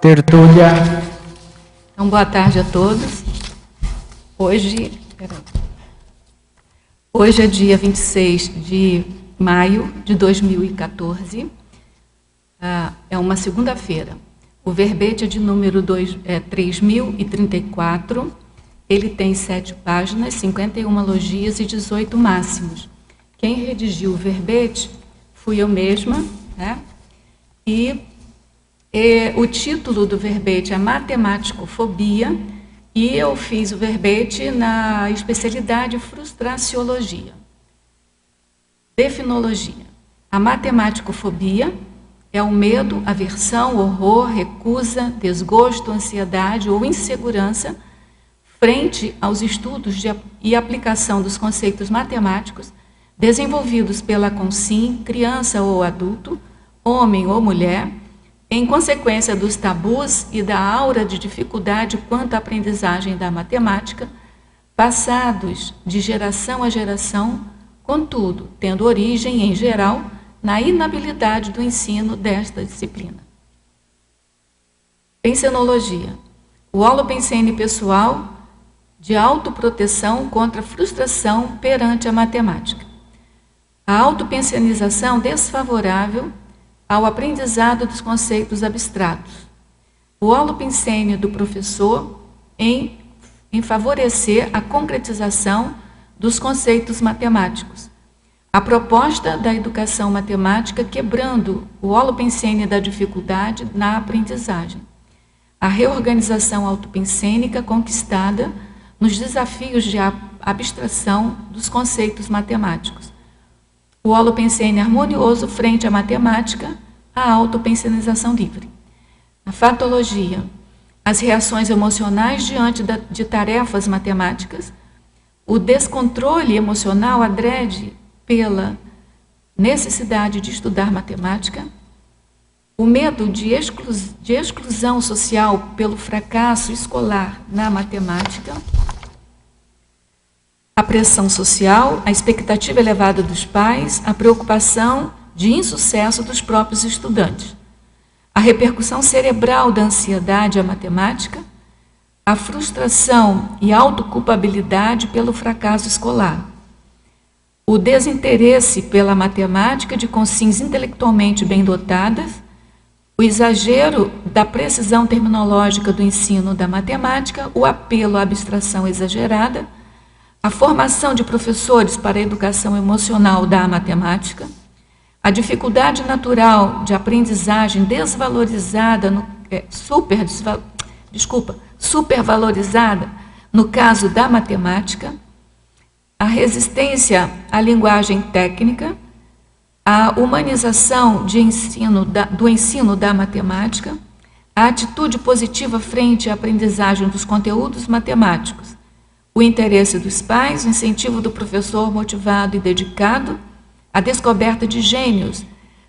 Tertúlia. Então, boa tarde a todos. Hoje é dia 26 de maio de 2014, é uma segunda-feira. O verbete é de número 3034, ele tem 7 páginas, 51 logias e 18 máximos. Quem redigiu o verbete fui eu mesma, né? E o título do verbete é Matematicofobia, e eu fiz o verbete na especialidade Frustraciologia. Definologia. A matematicofobia é o medo, aversão, horror, recusa, desgosto, ansiedade ou insegurança frente aos estudos e aplicação dos conceitos matemáticos desenvolvidos pela consim, criança ou adulto, homem ou mulher, em consequência dos tabus e da aura de dificuldade quanto à aprendizagem da matemática, passados de geração a geração, contudo, tendo origem, em geral, na inabilidade do ensino desta disciplina. Pensenologia. O holopensene pessoal de autoproteção contra a frustração perante a matemática. A autopensenização desfavorável ao aprendizado dos conceitos abstratos. O holopensene do professor em favorecer a concretização dos conceitos matemáticos. A proposta da educação matemática quebrando o holopensene da dificuldade na aprendizagem. A reorganização autopensênica conquistada nos desafios de abstração dos conceitos matemáticos. O holopensene harmonioso frente à matemática, a autopensenização livre. A fatologia, as reações emocionais diante de tarefas matemáticas, o descontrole emocional adrede pela necessidade de estudar matemática, o medo de exclusão social pelo fracasso escolar na matemática, a pressão social, a expectativa elevada dos pais, a preocupação de insucesso dos próprios estudantes, a repercussão cerebral da ansiedade à matemática, a frustração e autoculpabilidade pelo fracasso escolar, o desinteresse pela matemática de consciências intelectualmente bem dotadas, o exagero da precisão terminológica do ensino da matemática, o apelo à abstração exagerada, a formação de professores para a educação emocional da matemática, a dificuldade natural de aprendizagem desvalorizada, supervalorizada no caso da matemática, a resistência à linguagem técnica, a humanização do ensino da matemática, a atitude positiva frente à aprendizagem dos conteúdos matemáticos, o interesse dos pais, o incentivo do professor motivado e dedicado, a descoberta de gênios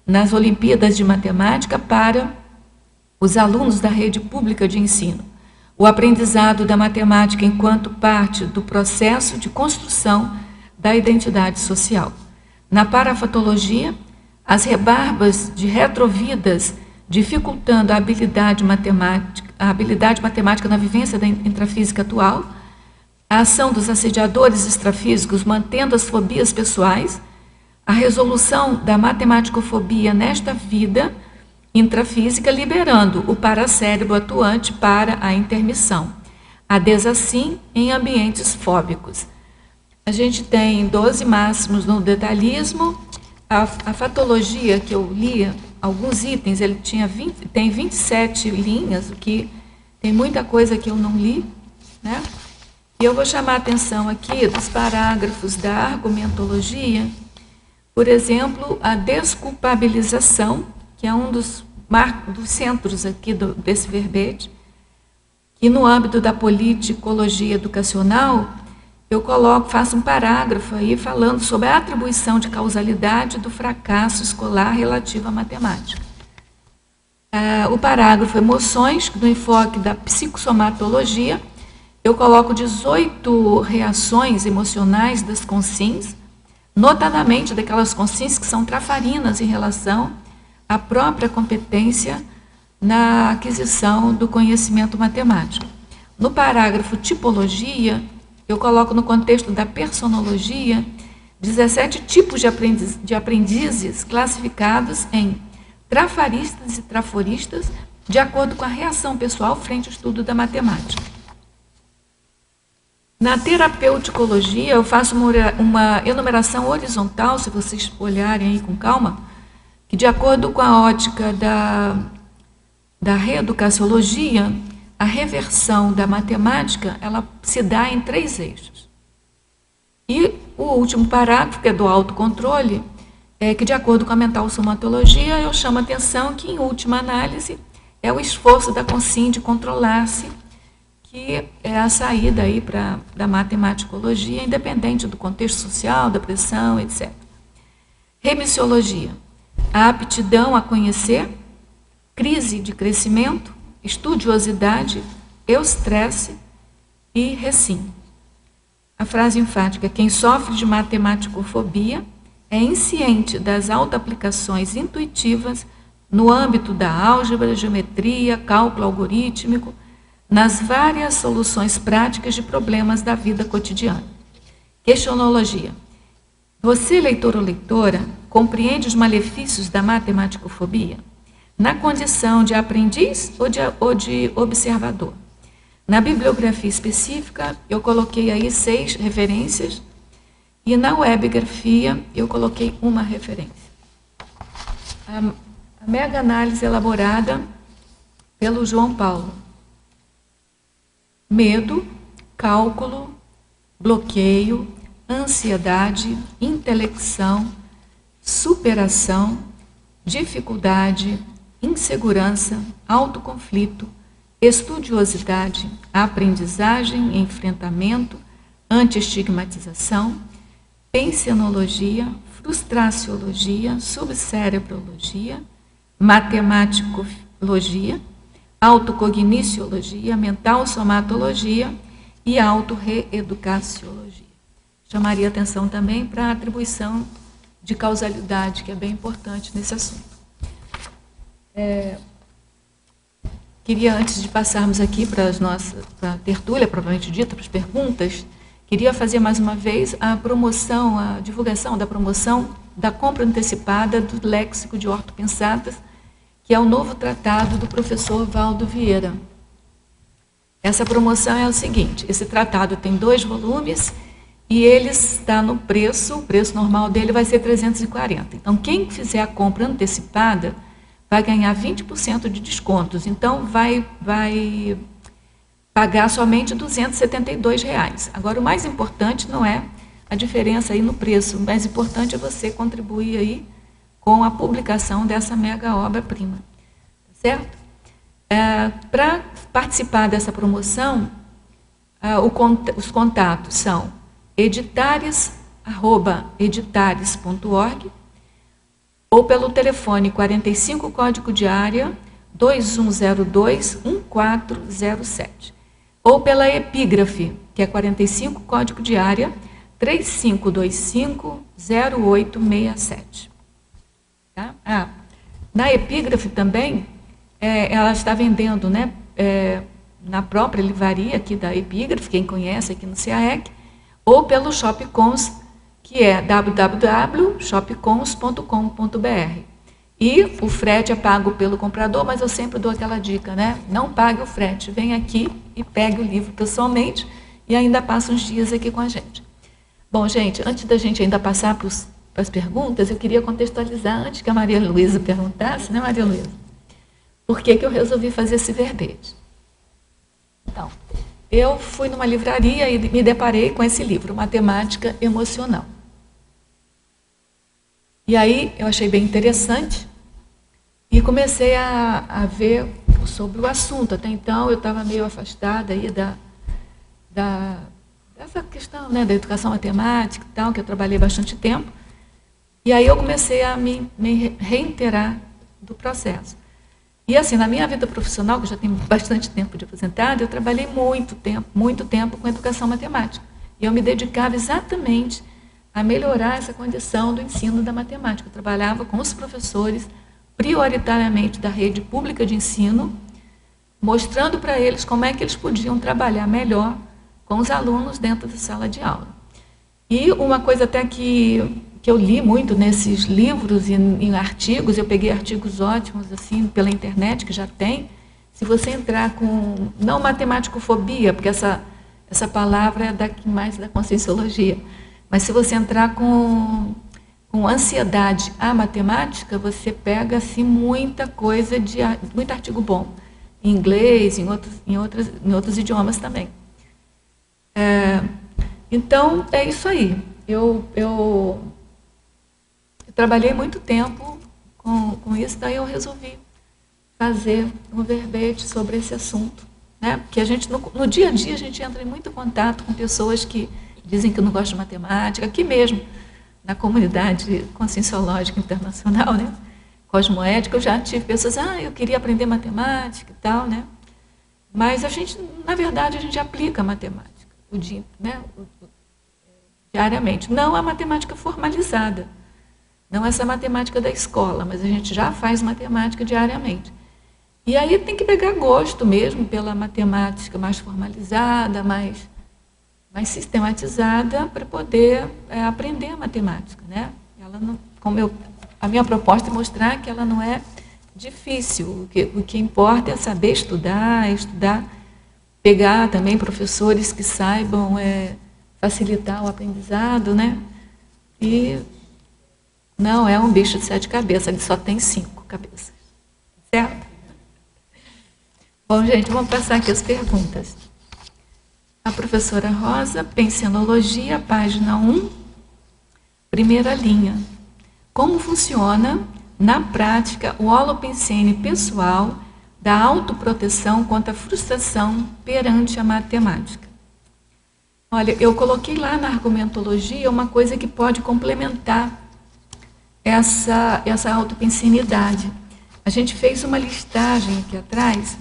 nas Olimpíadas de Matemática para os alunos da rede pública de ensino, o aprendizado da matemática enquanto parte do processo de construção da identidade social. Na parafatologia, as rebarbas de retrovidas dificultando a habilidade matemática na vivência da intrafísica atual, a ação dos assediadores extrafísicos mantendo as fobias pessoais, a resolução da matematicofobia nesta vida intrafísica, liberando o paracérebro atuante para a intermissão. A desassim em ambientes fóbicos. A gente tem 12 máximos no detalhismo. A fatologia que eu li, alguns itens, ele tem 27 linhas, o que tem muita coisa que eu não li, né? E eu vou chamar a atenção aqui dos parágrafos da argumentologia, por exemplo, a desculpabilização, que é um dos centros aqui desse verbete, e no âmbito da politicologia educacional, eu faço um parágrafo aí falando sobre a atribuição de causalidade do fracasso escolar relativo à matemática. O parágrafo emoções, do enfoque da psicossomatologia, eu coloco 18 reações emocionais das consciências, notadamente daquelas consciências que são trafarinas em relação à própria competência na aquisição do conhecimento matemático. No parágrafo tipologia, eu coloco no contexto da personologia 17 tipos de aprendizes classificados em trafaristas e traforistas, de acordo com a reação pessoal frente ao estudo da matemática. Na terapeuticologia, eu faço uma enumeração horizontal, se vocês olharem aí com calma, que de acordo com a ótica da reeducaciologia, a reversão da matemática, ela se dá em 3 eixos. E o último parágrafo, que é do autocontrole, que de acordo com a mental somatologia, eu chamo a atenção que, em última análise, é o esforço da consciência de controlar-se, que é a saída aí da matematicologia, independente do contexto social, da pressão, etc. Remissiologia, a aptidão a conhecer, crise de crescimento, estudiosidade, eustresse e recim. A frase enfática: quem sofre de matematicofobia é insciente das autoaplicações intuitivas no âmbito da álgebra, geometria, cálculo algorítmico, nas várias soluções práticas de problemas da vida cotidiana. Questionologia. Você, leitor ou leitora, compreende os malefícios da matematicofobia? Na condição de aprendiz ou de observador? Na bibliografia específica, eu coloquei aí 6 referências, e na webgrafia eu coloquei uma referência. A mega-análise elaborada pelo João Paulo. Medo, cálculo, bloqueio, ansiedade, intelecção, superação, dificuldade, insegurança, autoconflito, estudiosidade, aprendizagem, enfrentamento, anti-estigmatização, pensenologia, frustraciologia, subcerebrologia, matematicologia, autocogniciologia, mental somatologia e autorreeducaciologia. Chamaria atenção também para a atribuição de causalidade, que é bem importante nesse assunto. Queria, antes de passarmos aqui para a tertúlia, propriamente dita, para as perguntas, queria fazer mais uma vez a divulgação da promoção da compra antecipada do Léxico de Ortopensatas, que é o novo tratado do professor Valdo Vieira. Essa promoção é o seguinte: esse tratado tem 2 volumes e ele está no preço, o preço normal dele vai ser 340. Então, quem fizer a compra antecipada vai ganhar 20% de descontos. Então, vai pagar somente R$ 272. Agora, o mais importante não é a diferença aí no preço, o mais importante é você contribuir aí com a publicação dessa mega obra-prima. Certo? Para participar dessa promoção, os contatos são editares@editares.org ou pelo telefone 45 código de área 2102-1407, ou pela epígrafe, que é 45 código de área 3525-0867. Tá? Na epígrafe também, ela está vendendo, né, na própria livraria aqui da epígrafe, quem conhece aqui no CAEC, ou pelo Shopcons, que é www.shopcons.com.br. E o frete é pago pelo comprador, mas eu sempre dou aquela dica, né? Não pague o frete, vem aqui e pegue o livro pessoalmente e ainda passa uns dias aqui com a gente. Bom, gente, antes da gente ainda passar para as perguntas, eu queria contextualizar, antes que a Maria Luísa perguntasse, né, Maria Luísa? Por que eu resolvi fazer esse verbete? Então, eu fui numa livraria e me deparei com esse livro, Matemática Emocional. E aí eu achei bem interessante e comecei a ver sobre o assunto. Até então eu estava meio afastada aí dessa questão, né, da educação matemática e tal, que eu trabalhei bastante tempo. E aí eu comecei a me reinteirar do processo. E assim, na minha vida profissional, que eu já tenho bastante tempo de aposentada, eu trabalhei muito tempo com educação matemática. E eu me dedicava exatamente a melhorar essa condição do ensino da matemática. Eu trabalhava com os professores prioritariamente da rede pública de ensino, mostrando para eles como é que eles podiam trabalhar melhor com os alunos dentro da sala de aula. E uma coisa até que eu li muito nesses livros e em artigos, eu peguei artigos ótimos assim pela internet, que já tem, se você entrar com, não matematicofobia, porque essa palavra é mais da conscienciologia, mas se você entrar com ansiedade à matemática, você pega assim muita coisa, muito artigo bom, em inglês, em outros idiomas também. Então, é isso aí. Eu trabalhei muito tempo com isso, daí eu resolvi fazer um verbete sobre esse assunto, né? Porque a gente, no dia a dia, a gente entra em muito contato com pessoas que dizem que não gostam de matemática, aqui mesmo, na comunidade conscienciológica internacional, né? Cosmoética, eu já tive pessoas, eu queria aprender matemática e tal, né? Mas a gente, na verdade, a gente aplica a matemática, diariamente. Não a matemática formalizada, não essa matemática da escola, mas a gente já faz matemática diariamente. E aí tem que pegar gosto mesmo pela matemática mais formalizada, mais sistematizada, para poder aprender a matemática, né? Ela não, a minha proposta é mostrar que ela não é difícil. O que importa é saber estudar, pegar também professores que saibam facilitar o aprendizado, né? E não é um bicho de 7 cabeças, ele só tem 5 cabeças. Certo? Bom, gente, vamos passar aqui as perguntas. A professora Rosa, Pensenologia, página 1, primeira linha. Como funciona, na prática, o holopensene pessoal da autoproteção contra a frustração perante a matemática? Olha, eu coloquei lá na argumentologia uma coisa que pode complementar essa autopensenidade. A gente fez uma listagem aqui atrás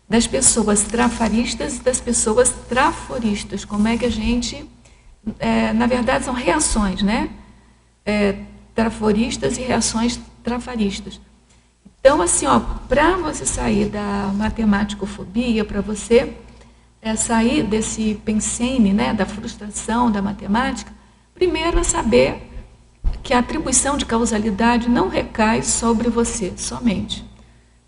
das pessoas trafaristas e das pessoas traforistas. Como é que a gente... na verdade, são reações, né? Traforistas e reações trafaristas. Então, assim, para você sair da matematicofobia, para você sair desse pensene, né, da frustração da matemática, primeiro é saber que a atribuição de causalidade não recai sobre você somente.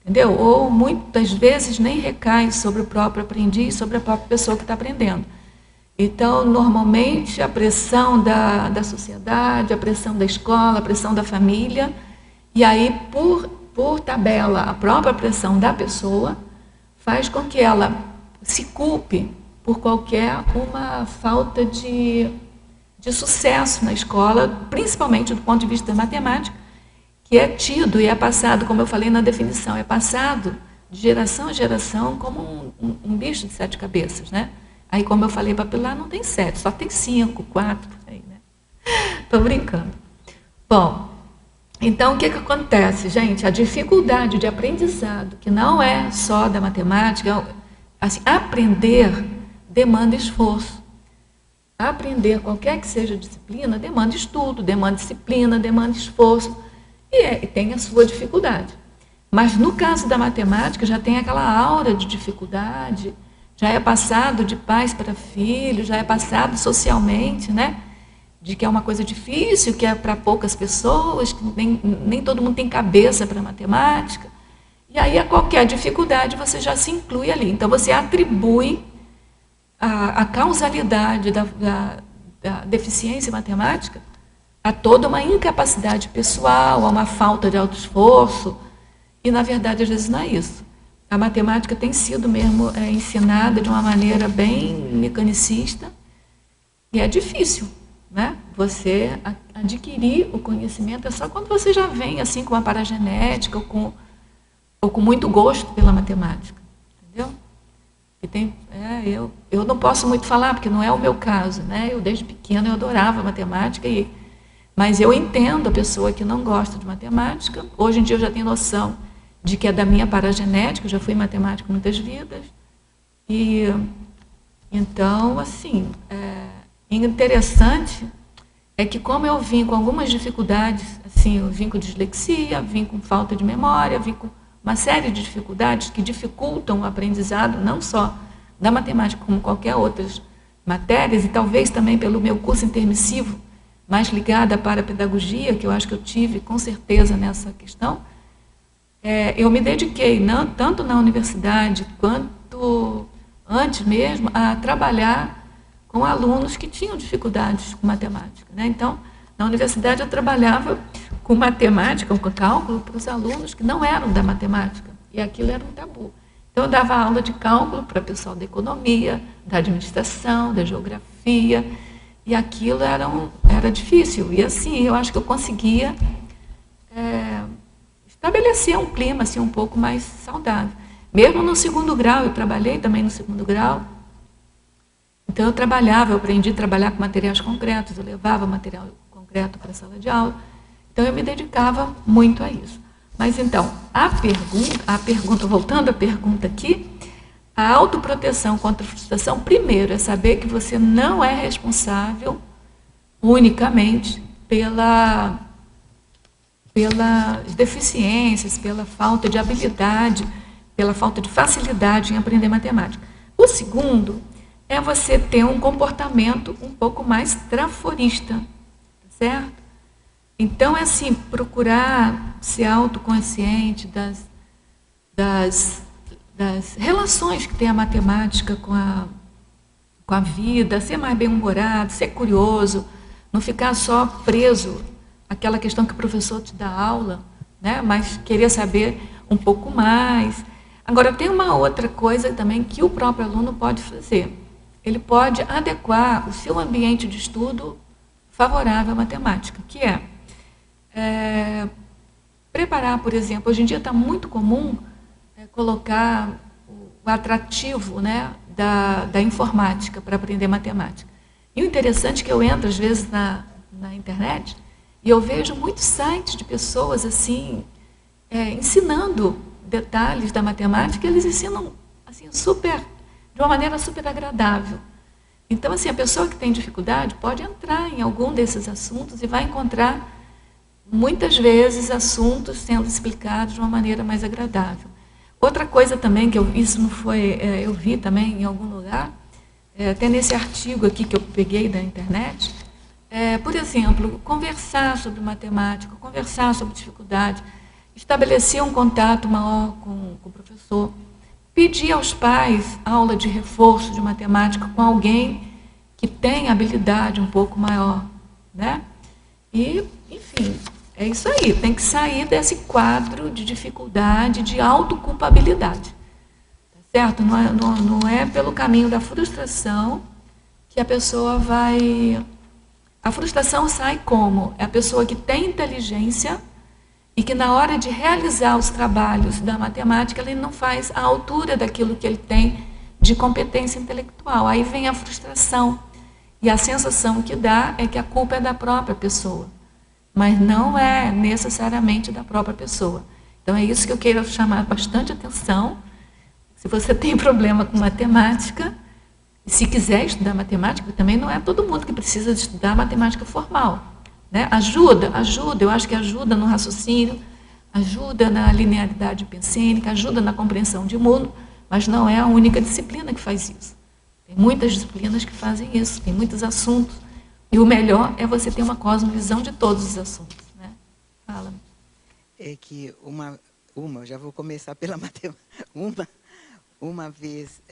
Entendeu? Ou muitas vezes nem recai sobre o próprio aprendiz, sobre a própria pessoa que está aprendendo. Então, normalmente, a pressão da sociedade, a pressão da escola, a pressão da família, e aí, por tabela, a própria pressão da pessoa, faz com que ela se culpe por qualquer uma falta de sucesso na escola, principalmente do ponto de vista da matemática, que é tido e é passado, como eu falei na definição, é passado de geração a geração como um bicho de 7 cabeças, né? Aí, como eu falei para Pilar, não tem 7, só tem 5, 4, aí, né? Estou brincando. Bom, então o que acontece, gente? A dificuldade de aprendizado, que não é só da matemática, assim, aprender demanda esforço. Aprender qualquer que seja a disciplina demanda estudo, demanda disciplina, demanda esforço. E tem a sua dificuldade. Mas no caso da matemática já tem aquela aura de dificuldade, já é passado de pais para filhos, já é passado socialmente, né? De que é uma coisa difícil, que é para poucas pessoas, que nem todo mundo tem cabeça para matemática. E aí a qualquer dificuldade você já se inclui ali. Então você atribui a causalidade da deficiência matemática a toda uma incapacidade pessoal, a uma falta de autoesforço, e na verdade às vezes não é isso. A matemática tem sido mesmo ensinada de uma maneira bem mecanicista, e é difícil, né? Você adquirir o conhecimento é só quando você já vem assim com uma paragenética ou com muito gosto pela matemática, entendeu? E eu não posso muito falar, porque não é o meu caso, né? Eu desde pequena eu adorava matemática, mas eu entendo a pessoa que não gosta de matemática. Hoje em dia eu já tenho noção de que é da minha paragenética, eu já fui matemática muitas vidas. E então, assim, interessante é que como eu vim com algumas dificuldades, assim, eu vim com dislexia, vim com falta de memória, vim com uma série de dificuldades que dificultam o aprendizado, não só da matemática, como qualquer outras matérias, e talvez também pelo meu curso intermissivo, mais ligada para a pedagogia, que eu acho que eu tive com certeza nessa questão, eu me dediquei, tanto na universidade quanto antes mesmo, a trabalhar com alunos que tinham dificuldades com matemática, né? Então, na universidade eu trabalhava com matemática, com cálculo, para os alunos que não eram da matemática, e aquilo era um tabu. Então, eu dava aula de cálculo para o pessoal da economia, da administração, da geografia, e aquilo era difícil. E assim, eu acho que eu conseguia estabelecer um clima assim, um pouco mais saudável. Mesmo no segundo grau, eu trabalhei também no segundo grau. Então, eu aprendi a trabalhar com materiais concretos, eu levava material concreto para a sala de aula. Então, eu me dedicava muito a isso. Mas, então, a pergunta, voltando à pergunta aqui, a autoproteção contra a frustração, primeiro, é saber que você não é responsável unicamente pelas deficiências, pela falta de habilidade, pela falta de facilidade em aprender matemática. O segundo é você ter um comportamento um pouco mais traforista, certo? Então, é assim, procurar ser autoconsciente das relações que tem a matemática com a vida, ser mais bem-humorado, ser curioso, não ficar só preso àquela questão que o professor te dá aula, né? Mas querer saber um pouco mais. Agora, tem uma outra coisa também que o próprio aluno pode fazer. Ele pode adequar o seu ambiente de estudo favorável à matemática, que preparar, por exemplo, hoje em dia está muito comum colocar o atrativo, né, da informática para aprender matemática. E o interessante é que eu entro, às vezes, na internet e eu vejo muitos sites de pessoas assim, ensinando detalhes da matemática, e eles ensinam assim, de uma maneira super agradável. Então, assim, a pessoa que tem dificuldade pode entrar em algum desses assuntos e vai encontrar, muitas vezes, assuntos sendo explicados de uma maneira mais agradável. Outra coisa também, que isso não foi, eu vi também em algum lugar, até nesse artigo aqui que eu peguei da internet, por exemplo, conversar sobre matemática, conversar sobre dificuldade, estabelecer um contato maior com o professor, pedir aos pais aula de reforço de matemática com alguém que tem habilidade um pouco maior, né? E, enfim, é isso aí, tem que sair desse quadro de dificuldade, de autoculpabilidade, tá certo? Não é pelo caminho da frustração que a pessoa vai... A frustração sai como? É a pessoa que tem inteligência e que na hora de realizar os trabalhos da matemática, ele não faz à altura daquilo que ele tem de competência intelectual. Aí vem a frustração. E a sensação que dá é que a culpa é da própria pessoa, mas não é necessariamente da própria pessoa. Então, é isso que eu quero chamar bastante atenção. Se você tem problema com matemática, se quiser estudar matemática, também não é todo mundo que precisa de estudar matemática formal, né? Ajuda, eu acho que ajuda no raciocínio, ajuda na linearidade pensênica, ajuda na compreensão de mundo, mas não é a única disciplina que faz isso. Tem muitas disciplinas que fazem isso, tem muitos assuntos, e o melhor é você ter uma cosmovisão de todos os assuntos, né? Fala. É que eu já vou começar pela matemática, uma vez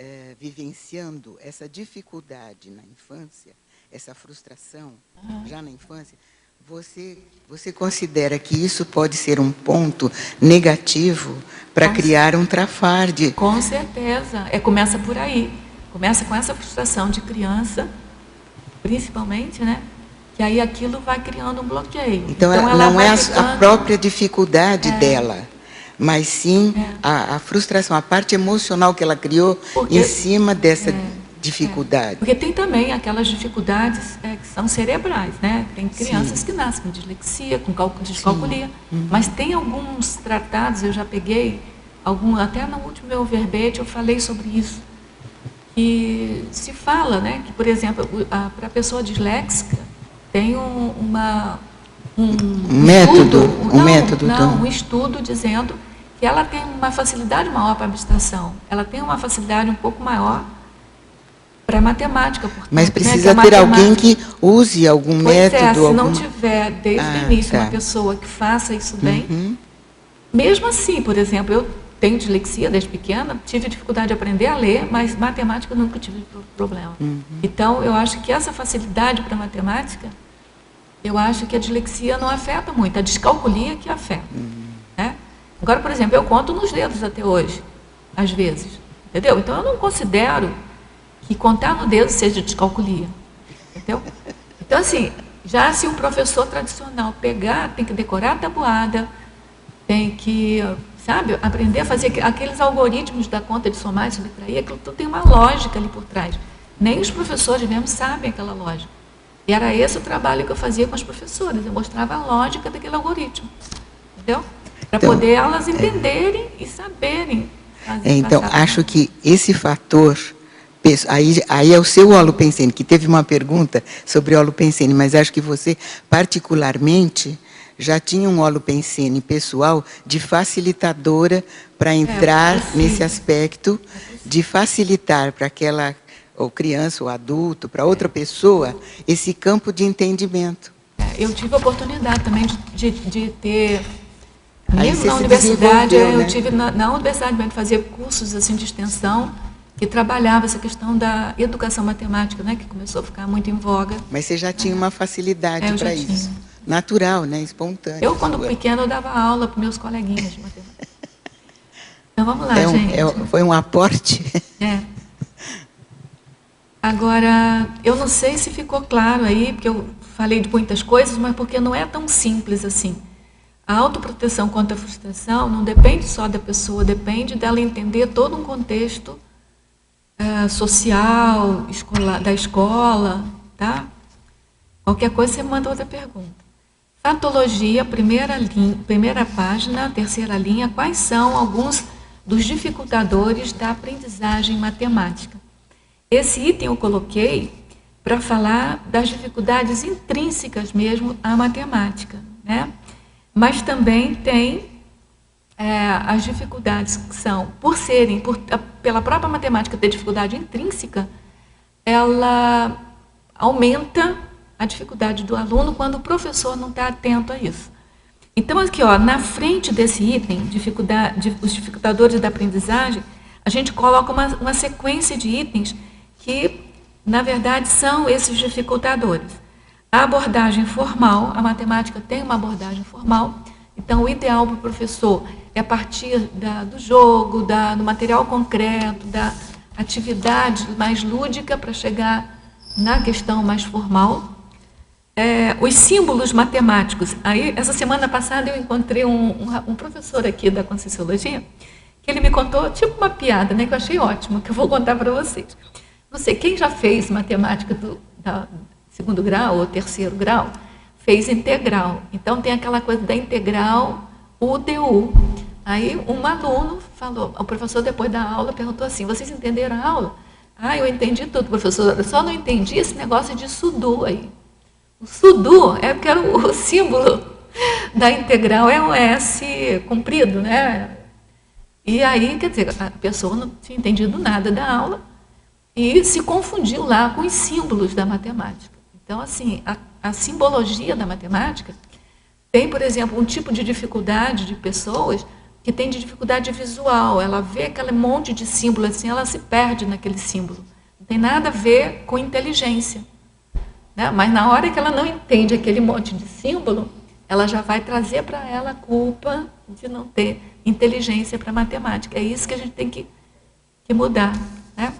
vivenciando essa dificuldade na infância, essa frustração já na infância, você considera que isso pode ser um ponto negativo para criar um trafarde? Com certeza. Começa por aí. Começa com essa frustração de criança, principalmente, né? Que aí aquilo vai criando um bloqueio. Então ela não é a própria dificuldade dela, mas sim a frustração, a parte emocional que ela criou em cima dessa dificuldade. Porque tem também aquelas dificuldades que são cerebrais, né? Tem crianças que nascem com dislexia, com descalculia, mas tem alguns tratados, eu já peguei, até no último meu verbete eu falei sobre isso, que se fala, né, que, por exemplo, para a pessoa disléxica, tem um estudo dizendo que ela tem uma facilidade maior para abstração, ela tem uma facilidade um pouco maior para matemática. Portanto, mas precisa ter alguém que use algum método. Se não tiver desde o início uma pessoa que faça isso bem, mesmo assim, por exemplo, eu tenho dislexia desde pequena, tive dificuldade de aprender a ler, mas matemática eu nunca tive problema. Então, eu acho que essa facilidade para matemática, eu acho que a dislexia não afeta muito, a descalculia que afeta. Né? Agora, por exemplo, eu conto nos dedos até hoje, às vezes. Entendeu? Então, eu não considero que contar no dedo seja descalculia. Entendeu? Então, assim, já se o professor tradicional pegar, tem que decorar a tabuada, tem que, sabe, aprender a fazer aqueles algoritmos da conta de somar e subtrair, aquilo tudo tem uma lógica ali por trás. Nem os professores mesmo sabem aquela lógica. E era esse o trabalho que eu fazia com as professoras, eu mostrava a lógica daquele algoritmo. Entendeu? Para poder elas entenderem e saberem fazer. Então, acho que esse fator, aí é o seu holopensene, que teve uma pergunta sobre o holopensene, mas acho que você, particularmente, já tinha um holopensene pessoal de facilitadora para entrar nesse aspecto de facilitar para aquela, ou criança, ou adulto, para outra pessoa, esse campo de entendimento. Eu tive a oportunidade também de ter, mesmo na universidade, né? Eu tive na universidade mesmo, fazer cursos assim, de extensão, que trabalhava essa questão da educação matemática, né, que começou a ficar muito em voga. Mas você já tinha uma facilidade para isso. Natural, né? Espontânea. Eu, quando pequena, eu dava aula para meus coleguinhas de matemática. Então, vamos lá, gente. Foi um aporte? Agora, eu não sei se ficou claro aí, porque eu falei de muitas coisas, mas porque não é tão simples assim. A autoproteção contra a frustração não depende só da pessoa, depende dela entender todo um contexto social, da escola, tá? Qualquer coisa, você manda outra pergunta. Fatologia, primeira página, terceira linha, quais são alguns dos dificultadores da aprendizagem matemática? Esse item eu coloquei para falar das dificuldades intrínsecas mesmo à matemática, né? Mas também tem as dificuldades que são, pela própria matemática ter dificuldade intrínseca, ela aumenta a dificuldade do aluno quando o professor não está atento a isso. Então, aqui, ó, na frente desse item, os dificultadores da aprendizagem, a gente coloca uma sequência de itens que, na verdade, são esses dificultadores. A abordagem formal, a matemática tem uma abordagem formal, então o ideal para o professor é a partir do jogo, do material concreto, da atividade mais lúdica para chegar na questão mais formal. Os símbolos matemáticos. Aí, essa semana passada, eu encontrei um professor aqui da Conscienciologia, que ele me contou, tipo uma piada, né, que eu achei ótimo, que eu vou contar para vocês. Não sei, quem já fez matemática do segundo grau ou terceiro grau, fez integral. Então, tem aquela coisa da integral UDU. Aí, um aluno falou, o professor, depois da aula, perguntou assim, vocês entenderam a aula? Eu entendi tudo, professor, eu só não entendi esse negócio de SUDU aí. O SUDU é porque o símbolo da integral é um S comprido, né? E aí, quer dizer, a pessoa não tinha entendido nada da aula e se confundiu lá com os símbolos da matemática. Então, assim, a simbologia da matemática tem, por exemplo, um tipo de dificuldade de pessoas que tem de dificuldade visual. Ela vê aquele monte de símbolo assim, ela se perde naquele símbolo. Não tem nada a ver com inteligência. Né? Mas na hora que ela não entende aquele monte de símbolo, ela já vai trazer para ela a culpa de não ter inteligência para matemática. É isso que a gente tem que mudar. Né?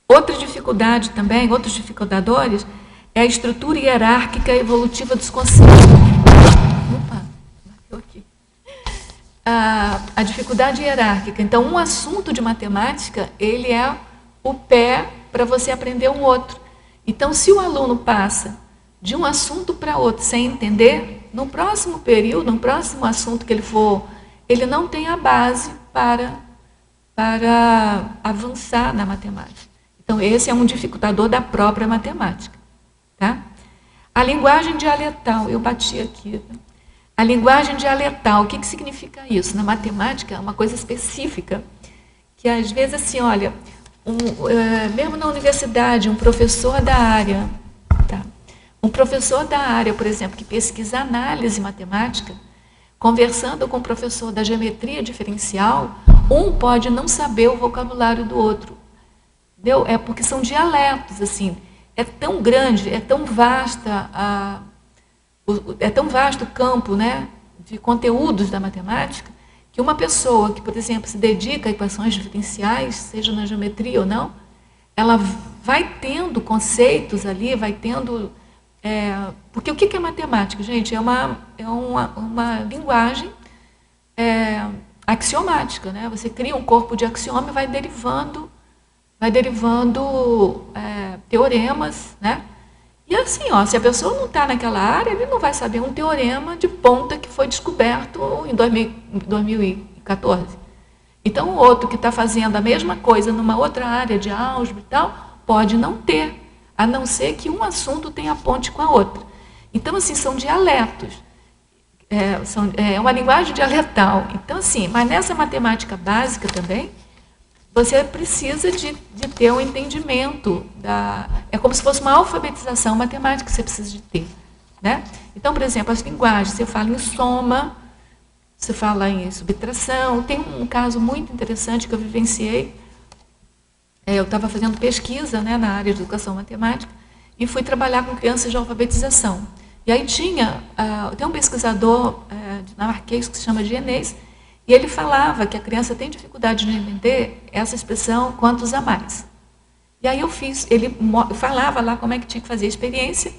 Outra dificuldade também, outros dificultadores, é a estrutura hierárquica evolutiva dos conceitos. Opa, bateu aqui. A dificuldade hierárquica. Então, um assunto de matemática, ele é o pé para você aprender um outro. Então, se o aluno passa de um assunto para outro sem entender, no próximo período, no próximo assunto que ele for, ele não tem a base para avançar na matemática. Então, esse é um dificultador da própria matemática. Tá? A linguagem dialetal, eu bati aqui. A linguagem dialetal, o que significa isso? Na matemática, é uma coisa específica, que às vezes, assim, olha, mesmo na universidade, um professor da área, tá? Um professor da área, por exemplo, que pesquisa análise matemática, conversando com o professor da geometria diferencial, um pode não saber o vocabulário do outro. Entendeu? É porque são dialetos, assim. É tão grande, é tão vasta é tão vasto o campo, né, de conteúdos da matemática, que uma pessoa que, por exemplo, se dedica a equações diferenciais, seja na geometria ou não, ela vai tendo conceitos ali, vai tendo... porque o que é matemática, gente? É uma linguagem axiomática, né? Você cria um corpo de axioma e vai derivando teoremas, né? E assim, ó, se a pessoa não está naquela área, ele não vai saber um teorema de ponta que foi descoberto em 2014. Então, o outro que está fazendo a mesma coisa numa outra área de álgebra e tal, pode não ter, a não ser que um assunto tenha ponte com a outra. Então, assim, são dialetos. É uma linguagem dialetal. Então, assim, mas nessa matemática básica também, você precisa de ter um entendimento. É como se fosse uma alfabetização matemática que você precisa de ter. Né? Então, por exemplo, as linguagens, você fala em soma, você fala em subtração. Tem um caso muito interessante que eu vivenciei. Eu estava fazendo pesquisa, né, na área de educação matemática e fui trabalhar com crianças de alfabetização. E aí tem um pesquisador dinamarquês que se chama Genês, e ele falava que a criança tem dificuldade de entender essa expressão quantos a mais. E aí ele falava lá como é que tinha que fazer a experiência,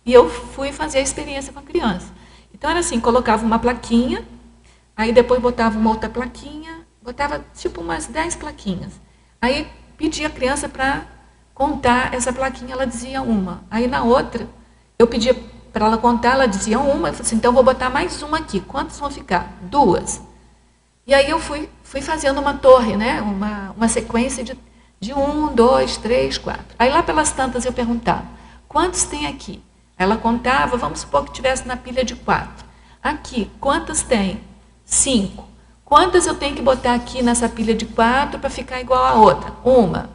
e eu fui fazer a experiência com a criança. Então era assim, colocava uma plaquinha, aí depois botava uma outra plaquinha, botava tipo umas 10 plaquinhas. Aí pedia a criança para contar essa plaquinha, ela dizia uma. Aí na outra, eu pedia para ela contar, ela dizia uma, eu falei assim, então eu vou botar mais uma aqui. Quantas vão ficar? 2. E aí eu fui fazendo uma torre, né? uma sequência de 1, 2, 3, 4. Aí lá pelas tantas eu perguntava, quantos tem aqui? Ela contava, vamos supor que tivesse na pilha de 4. Aqui, quantas tem? 5. Quantas eu tenho que botar aqui nessa pilha de 4 para ficar igual a outra? 1.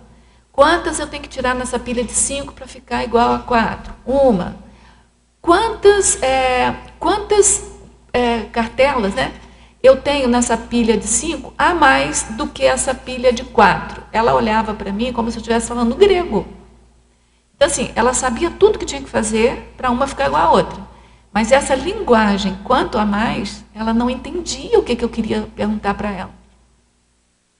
Quantas eu tenho que tirar nessa pilha de 5 para ficar igual a 4? 1. Quantas cartelas, né, eu tenho nessa pilha de 5 a mais do que essa pilha de 4? Ela olhava para mim como se eu estivesse falando grego. Então, assim, ela sabia tudo que tinha que fazer para uma ficar igual a outra. Mas essa linguagem, quanto a mais, ela não entendia o que eu queria perguntar para ela.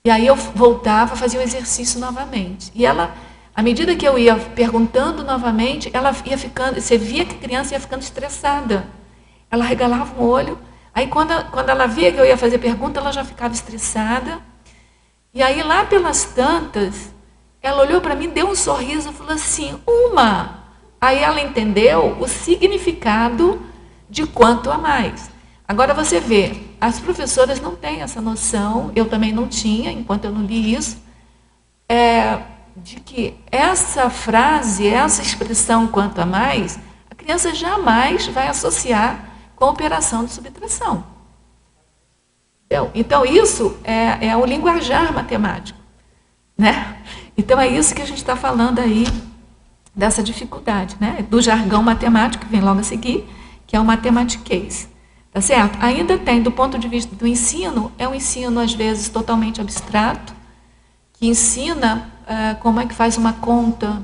E aí eu voltava, fazia o exercício novamente. E ela, à medida que eu ia perguntando novamente, ela ia ficando, você via que a criança ia ficando estressada. Ela regalava o olho, aí quando ela via que eu ia fazer pergunta, ela já ficava estressada. E aí lá pelas tantas, ela olhou para mim, deu um sorriso e falou assim, 1. Aí ela entendeu o significado de quanto a mais. Agora você vê, as professoras não têm essa noção, eu também não tinha, enquanto eu não li isso, de que essa frase, essa expressão quanto a mais, a criança jamais vai associar com a operação de subtração. Então isso é o linguajar matemático. Né? Então é isso que a gente está falando aí, dessa dificuldade, né? Do jargão matemático, que vem logo a seguir, que é o matematiquês. Tá certo? Ainda tem, do ponto de vista do ensino, é um ensino, às vezes, totalmente abstrato, que ensina como é que faz uma conta,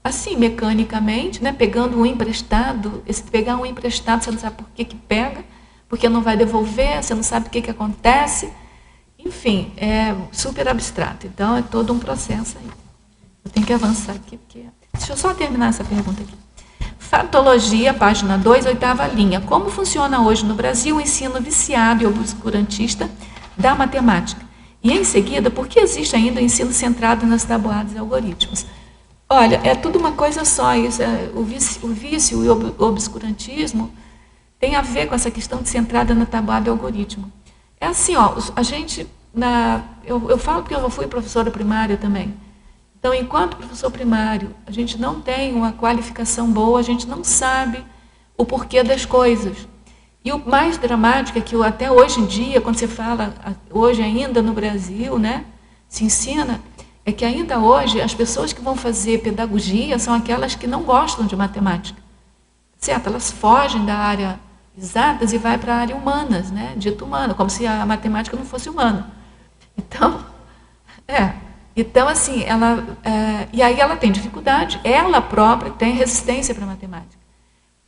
assim, mecanicamente, né? Pegando um emprestado. Se pegar um emprestado, você não sabe por que pega, porque não vai devolver, você não sabe o que acontece. Enfim, é super abstrato. Então, é todo um processo aí. Eu tenho que avançar aqui, porque... Deixa eu só terminar essa pergunta aqui. Fatologia, página 2, 8ª linha. Como funciona hoje no Brasil o ensino viciado e obscurantista da matemática? E, em seguida, por que existe ainda o ensino centrado nas tabuadas e algoritmos? Olha, é tudo uma coisa só. Isso, o vício e o obscurantismo tem a ver com essa questão de centrada na tabuada e algoritmo. É assim, ó, a gente... Eu falo porque eu fui professora primária também. Então, enquanto professor primário, a gente não tem uma qualificação boa, a gente não sabe o porquê das coisas. E o mais dramático é que até hoje em dia, quando você fala, hoje ainda no Brasil, né, se ensina, é que ainda hoje as pessoas que vão fazer pedagogia são aquelas que não gostam de matemática. Certo? Elas fogem da área exatas e vai para a área humanas, né, dito humana, como se a matemática não fosse humana. Então assim, e aí ela tem dificuldade, ela própria tem resistência para a matemática.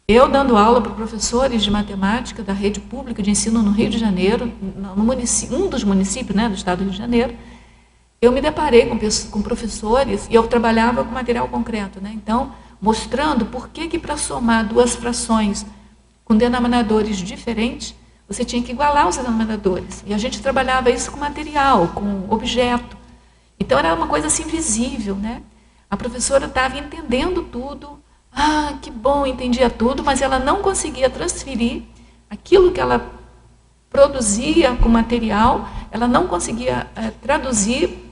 Eu dando aula para professores de matemática da rede pública de ensino no Rio de Janeiro, um dos municípios, né, do estado do Rio de Janeiro, eu me deparei com professores, e eu trabalhava com material concreto, né, então, mostrando por que para somar duas frações com denominadores diferentes, você tinha que igualar os denominadores. E a gente trabalhava isso com material, com objeto. Então, era uma coisa assim visível, né? A professora estava entendendo tudo. Ah, que bom, entendia tudo, mas ela não conseguia transferir aquilo que ela produzia com material, ela não conseguia traduzir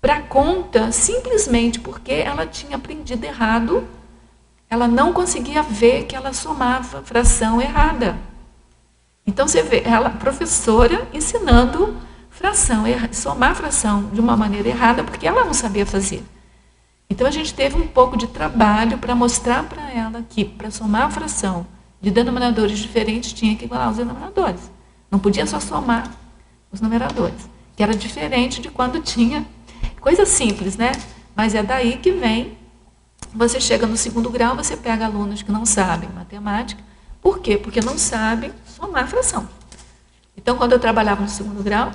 para a conta, simplesmente porque ela tinha aprendido errado, ela não conseguia ver que ela somava fração errada. Então, você vê, ela, professora, ensinando somar fração de uma maneira errada, porque ela não sabia fazer. Então, a gente teve um pouco de trabalho para mostrar para ela que, para somar a fração de denominadores diferentes, tinha que igualar os denominadores. Não podia só somar os numeradores, que era diferente de quando tinha. Coisa simples, né? Mas é daí que vem, você chega no segundo grau, você pega alunos que não sabem matemática. Por quê? Porque não sabem somar fração. Então, quando eu trabalhava no segundo grau,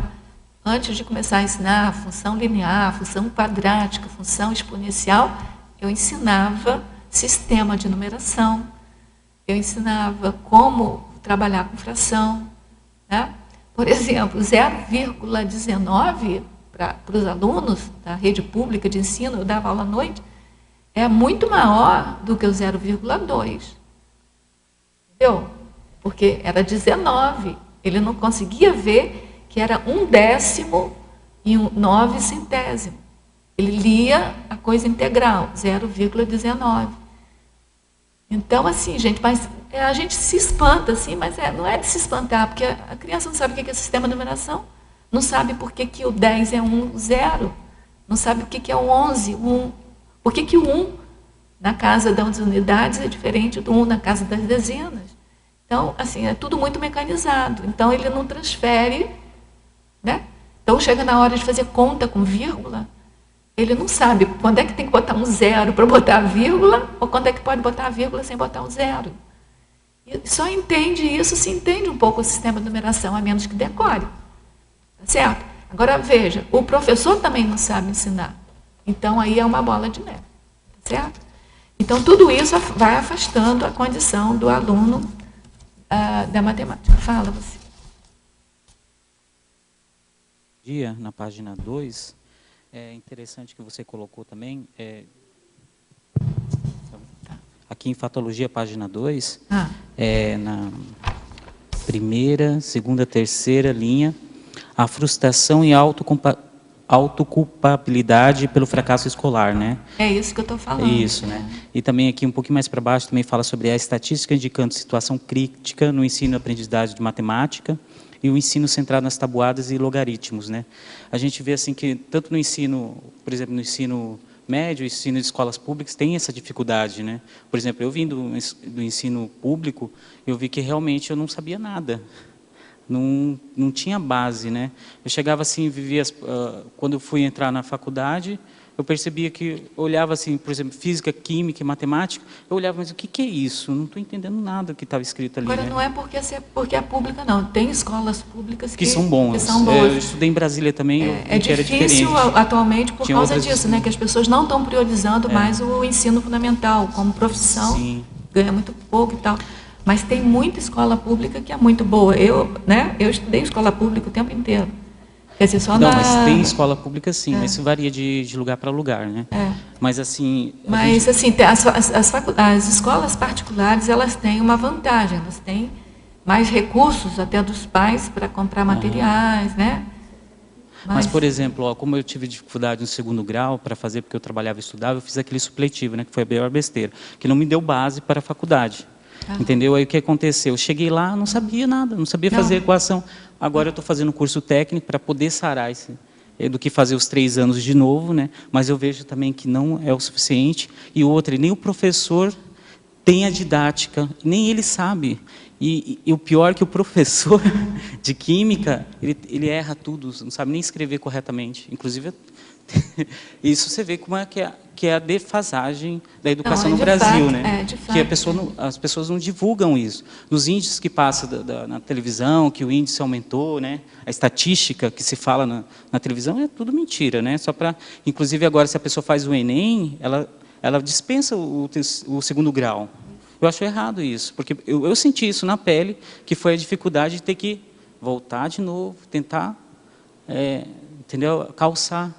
antes de começar a ensinar função linear, função quadrática, função exponencial, eu ensinava sistema de numeração, eu ensinava como trabalhar com fração, né? Por exemplo, 0,19 para os alunos da rede pública de ensino, eu dava aula à noite, é muito maior do que o 0,2. Entendeu? Porque era 19. Ele não conseguia ver que era 1/10 e 9 centésimo. Ele lia a coisa integral, 0,19. Então, assim, gente, mas a gente se espanta, assim, mas não é de se espantar, porque a criança não sabe o que é sistema de numeração, não sabe por que o 10 é 1, 0, não sabe o que é o 11, 1. Por que o 1 na casa das unidades é diferente do 1 na casa das dezenas? Então, assim, é tudo muito mecanizado. Então, ele não transfere, né? Então, chega na hora de fazer conta com vírgula, ele não sabe quando é que tem que botar um 0 para botar a vírgula, ou quando é que pode botar a vírgula sem botar um 0. E só entende isso se entende um pouco o sistema de numeração, a menos que decore. Tá certo? Agora, veja, o professor também não sabe ensinar. Então, aí é uma bola de neve. Tá certo? Então, tudo isso vai afastando a condição do aluno da matemática. Fala você. Na página 2, é interessante que você colocou também, aqui em Fatologia, página 2, na primeira, segunda, terceira linha, a frustração e autoculpabilidade pelo fracasso escolar, né? É isso que eu estou falando. Isso, né? E também aqui um pouquinho mais para baixo também fala sobre a estatística indicando situação crítica no ensino e aprendizagem de matemática e o ensino centrado nas tabuadas e logaritmos, né? A gente vê assim que tanto no ensino, por exemplo, no ensino médio, ensino de escolas públicas tem essa dificuldade, né? Por exemplo, eu vim do ensino público, eu vi que realmente eu não sabia nada. Não tinha base, né? Eu chegava assim, vivia quando eu fui entrar na faculdade, eu percebia que olhava assim, por exemplo, física, química e matemática, eu olhava, mas o que é isso? Não estou entendendo nada do que estava escrito ali. Agora, né? não é porque é pública, não. Tem escolas públicas que são boas. Que são boas. Eu estudei em Brasília também, é difícil atualmente por causa disso, né? Que as pessoas não estão priorizando mais o ensino fundamental como profissão. Sim. Ganha muito pouco e tal. Mas tem muita escola pública que é muito boa. Eu estudei em escola pública o tempo inteiro. Quer dizer, só mas tem escola pública sim, mas isso varia de lugar para lugar, né? Mas assim... As escolas particulares, elas têm uma vantagem, elas têm mais recursos até dos pais para comprar materiais, né? Mas, por exemplo, ó, como eu tive dificuldade no segundo grau para fazer, porque eu trabalhava e estudava, eu fiz aquele supletivo, né, que foi a pior besteira, que não me deu base para a faculdade. Entendeu? Aí o que aconteceu? Eu cheguei lá, não sabia nada, não sabia fazer equação. Agora eu estou fazendo um curso técnico para poder sarar do que fazer os 3 anos de novo, né? Mas eu vejo também que não é o suficiente. E outra, nem o professor tem a didática, nem ele sabe. E o pior é que o professor de química, ele erra tudo, não sabe nem escrever corretamente. Inclusive, isso você vê como é que é a defasagem da educação no Brasil, né? Que as pessoas não divulgam isso. Nos índices que passam na televisão, que o índice aumentou, né? A estatística que se fala na televisão é tudo mentira, né? Só para, inclusive agora se a pessoa faz o Enem, ela dispensa o segundo grau. Eu acho errado isso, porque eu senti isso na pele, que foi a dificuldade de ter que voltar de novo, tentar, entendeu? Calçar.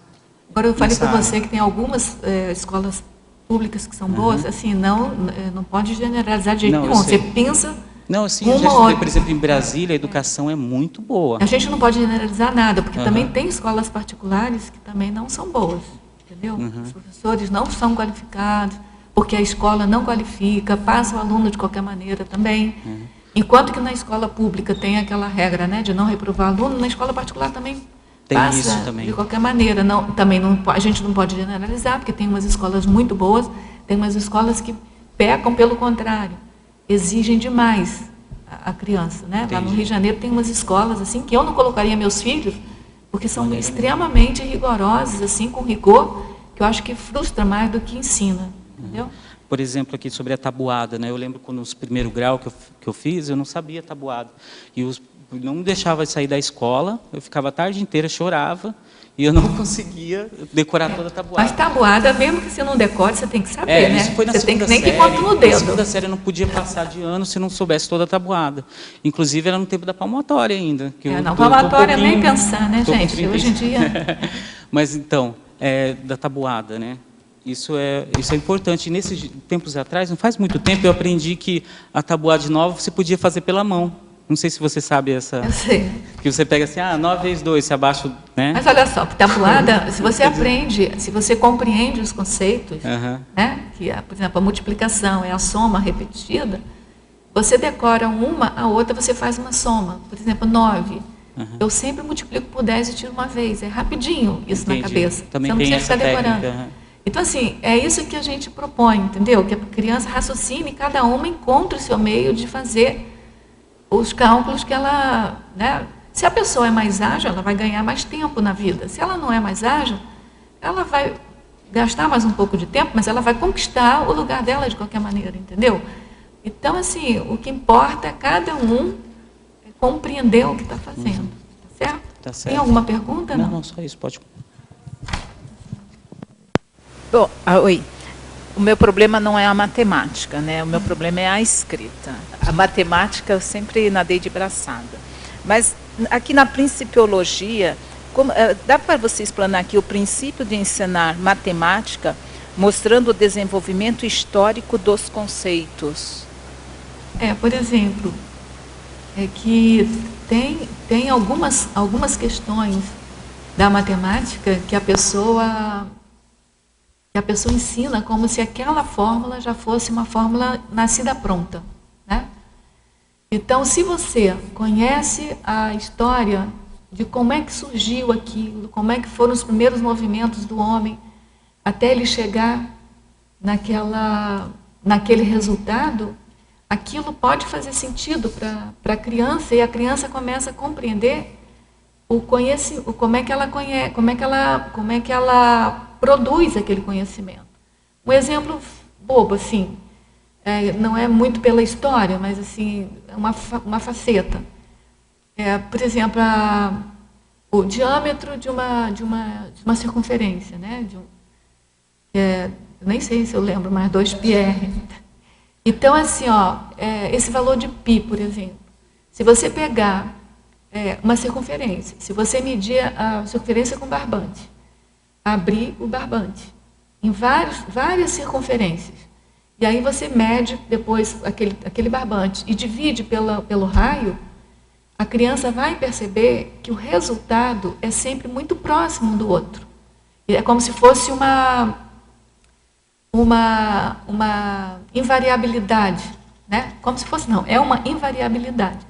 Agora eu falei para você que tem algumas escolas públicas que são boas, assim, não pode generalizar de jeito nenhum. Você pensa... Não, assim, eu já estudei, por exemplo, em Brasília, a educação é muito boa. A gente não pode generalizar nada, porque também tem escolas particulares que também não são boas, entendeu? Os professores não são qualificados, porque a escola não qualifica, passa o aluno de qualquer maneira também. Enquanto que na escola pública tem aquela regra, né, de não reprovar aluno, na escola particular também tem passa isso também. De qualquer maneira. A gente não pode generalizar, porque tem umas escolas muito boas, tem umas escolas que pecam pelo contrário, exigem demais a criança, né? Lá no Rio de Janeiro tem umas escolas assim que eu não colocaria meus filhos, porque são extremamente rigorosas, assim, com rigor, que eu acho que frustra mais do que ensina, entendeu? Por exemplo, aqui sobre a tabuada, né? Eu lembro quando no primeiro grau que eu fiz, eu não sabia tabuada. E não me deixava sair da escola, eu ficava a tarde inteira, chorava, e eu não conseguia decorar toda a tabuada. Mas tabuada, mesmo que você não decore, você tem que saber, né? Isso foi na você tem segunda que nem série. que conta no dedo. Na segunda série eu não podia passar de ano se não soubesse toda a tabuada. Inclusive era no tempo da palmatória ainda. Palmatória nem pensar, né, gente? Hoje em dia... Mas então, da tabuada, né? Isso é importante. E nesses tempos atrás, não faz muito tempo, eu aprendi que a tabuada de 9 você podia fazer pela mão. Não sei se você sabe essa... Eu sei. Que você pega assim, 9 vezes 2, você abaixa, né? Mas olha só, tabuada, se você aprende, se você compreende os conceitos, né? Que, por exemplo, a multiplicação é a soma repetida, você decora uma, a outra você faz uma soma. Por exemplo, 9. Eu sempre multiplico por 10 e tiro uma vez. É rapidinho isso. Entendi. Na cabeça. Também você não tem precisa essa ficar decorando. Técnica. Então, assim, é isso que a gente propõe, entendeu? Que a criança raciocine e cada uma encontre o seu meio de fazer os cálculos que ela... Né? Se a pessoa é mais ágil, ela vai ganhar mais tempo na vida. Se ela não é mais ágil, ela vai gastar mais um pouco de tempo, mas ela vai conquistar o lugar dela de qualquer maneira, entendeu? Então, assim, o que importa é cada um compreender o que está fazendo. Tá certo? Tá certo. Tem alguma pergunta? Não, só isso, pode. Bom, oi. O meu problema não é a matemática, né? O meu problema é a escrita. A matemática eu sempre nadei de braçada. Mas aqui na principiologia, dá para você explanar aqui o princípio de ensinar matemática, mostrando o desenvolvimento histórico dos conceitos? Por exemplo, que tem algumas questões da matemática que a pessoa ensina como se aquela fórmula já fosse uma fórmula nascida pronta, né? Então, se você conhece a história de como é que surgiu aquilo, como é que foram os primeiros movimentos do homem, até ele chegar naquele resultado, aquilo pode fazer sentido para a criança, e a criança começa a compreender como é que ela produz aquele conhecimento. Um exemplo bobo, assim, não é muito pela história, mas assim, é uma faceta. Por exemplo, o diâmetro de uma circunferência, né? Nem sei se eu lembro, mas 2πr. Então, assim, esse valor de π, por exemplo, se você pegar uma circunferência, se você medir a circunferência com barbante, abrir o barbante em várias circunferências, e aí você mede depois aquele barbante e divide pelo raio, a criança vai perceber que o resultado é sempre muito próximo um do outro. É como se fosse uma invariabilidade, né? Como se fosse, não, é uma invariabilidade.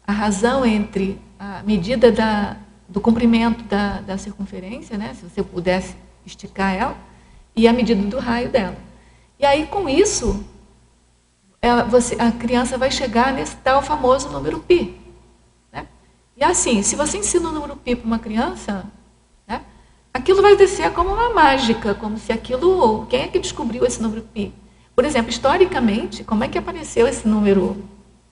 A razão entre a medida do comprimento da circunferência, né? Se você pudesse esticar ela, e a medida do raio dela. E aí, com isso, a criança vai chegar nesse tal famoso número π. Né? E assim, se você ensina o número π para uma criança, né, aquilo vai descer como uma mágica, como se aquilo... Quem é que descobriu esse número π? Por exemplo, historicamente, como é que apareceu esse número?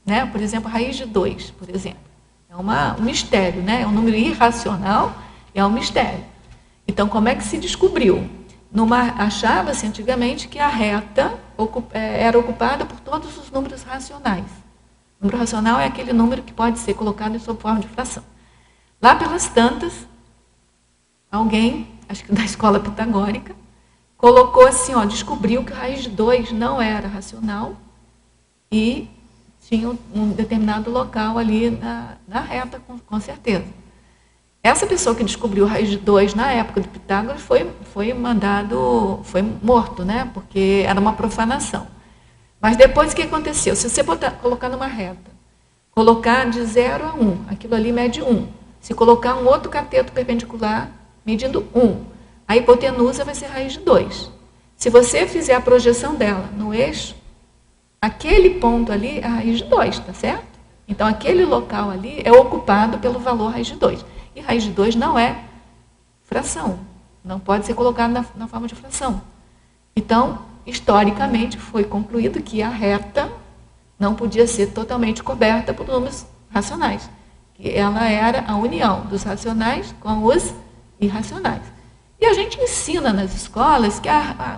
Né? Por exemplo, a raiz de 2, por exemplo. É um mistério, né? É um número irracional, é um mistério. Então, como é que se descobriu? Achava-se antigamente que a reta era ocupada por todos os números racionais. O número racional é aquele número que pode ser colocado em sua forma de fração. Lá pelas tantas, alguém, acho que da escola pitagórica, colocou assim, descobriu que a raiz de 2 não era racional e tinha um determinado local ali na reta, com certeza. Essa pessoa que descobriu a raiz de 2 na época do Pitágoras foi morto, né? Porque era uma profanação. Mas depois o que aconteceu? Se você colocar numa reta, colocar de 0 a 1, aquilo ali mede 1. Se colocar um outro cateto perpendicular, medindo 1, a hipotenusa vai ser raiz de 2. Se você fizer a projeção dela no eixo, aquele ponto ali é a raiz de 2, tá certo? Então, aquele local ali é ocupado pelo valor raiz de 2. E raiz de 2 não é fração, não pode ser colocado na forma de fração. Então, historicamente, foi concluído que a reta não podia ser totalmente coberta por números racionais, que ela era a união dos racionais com os irracionais. E a gente ensina nas escolas que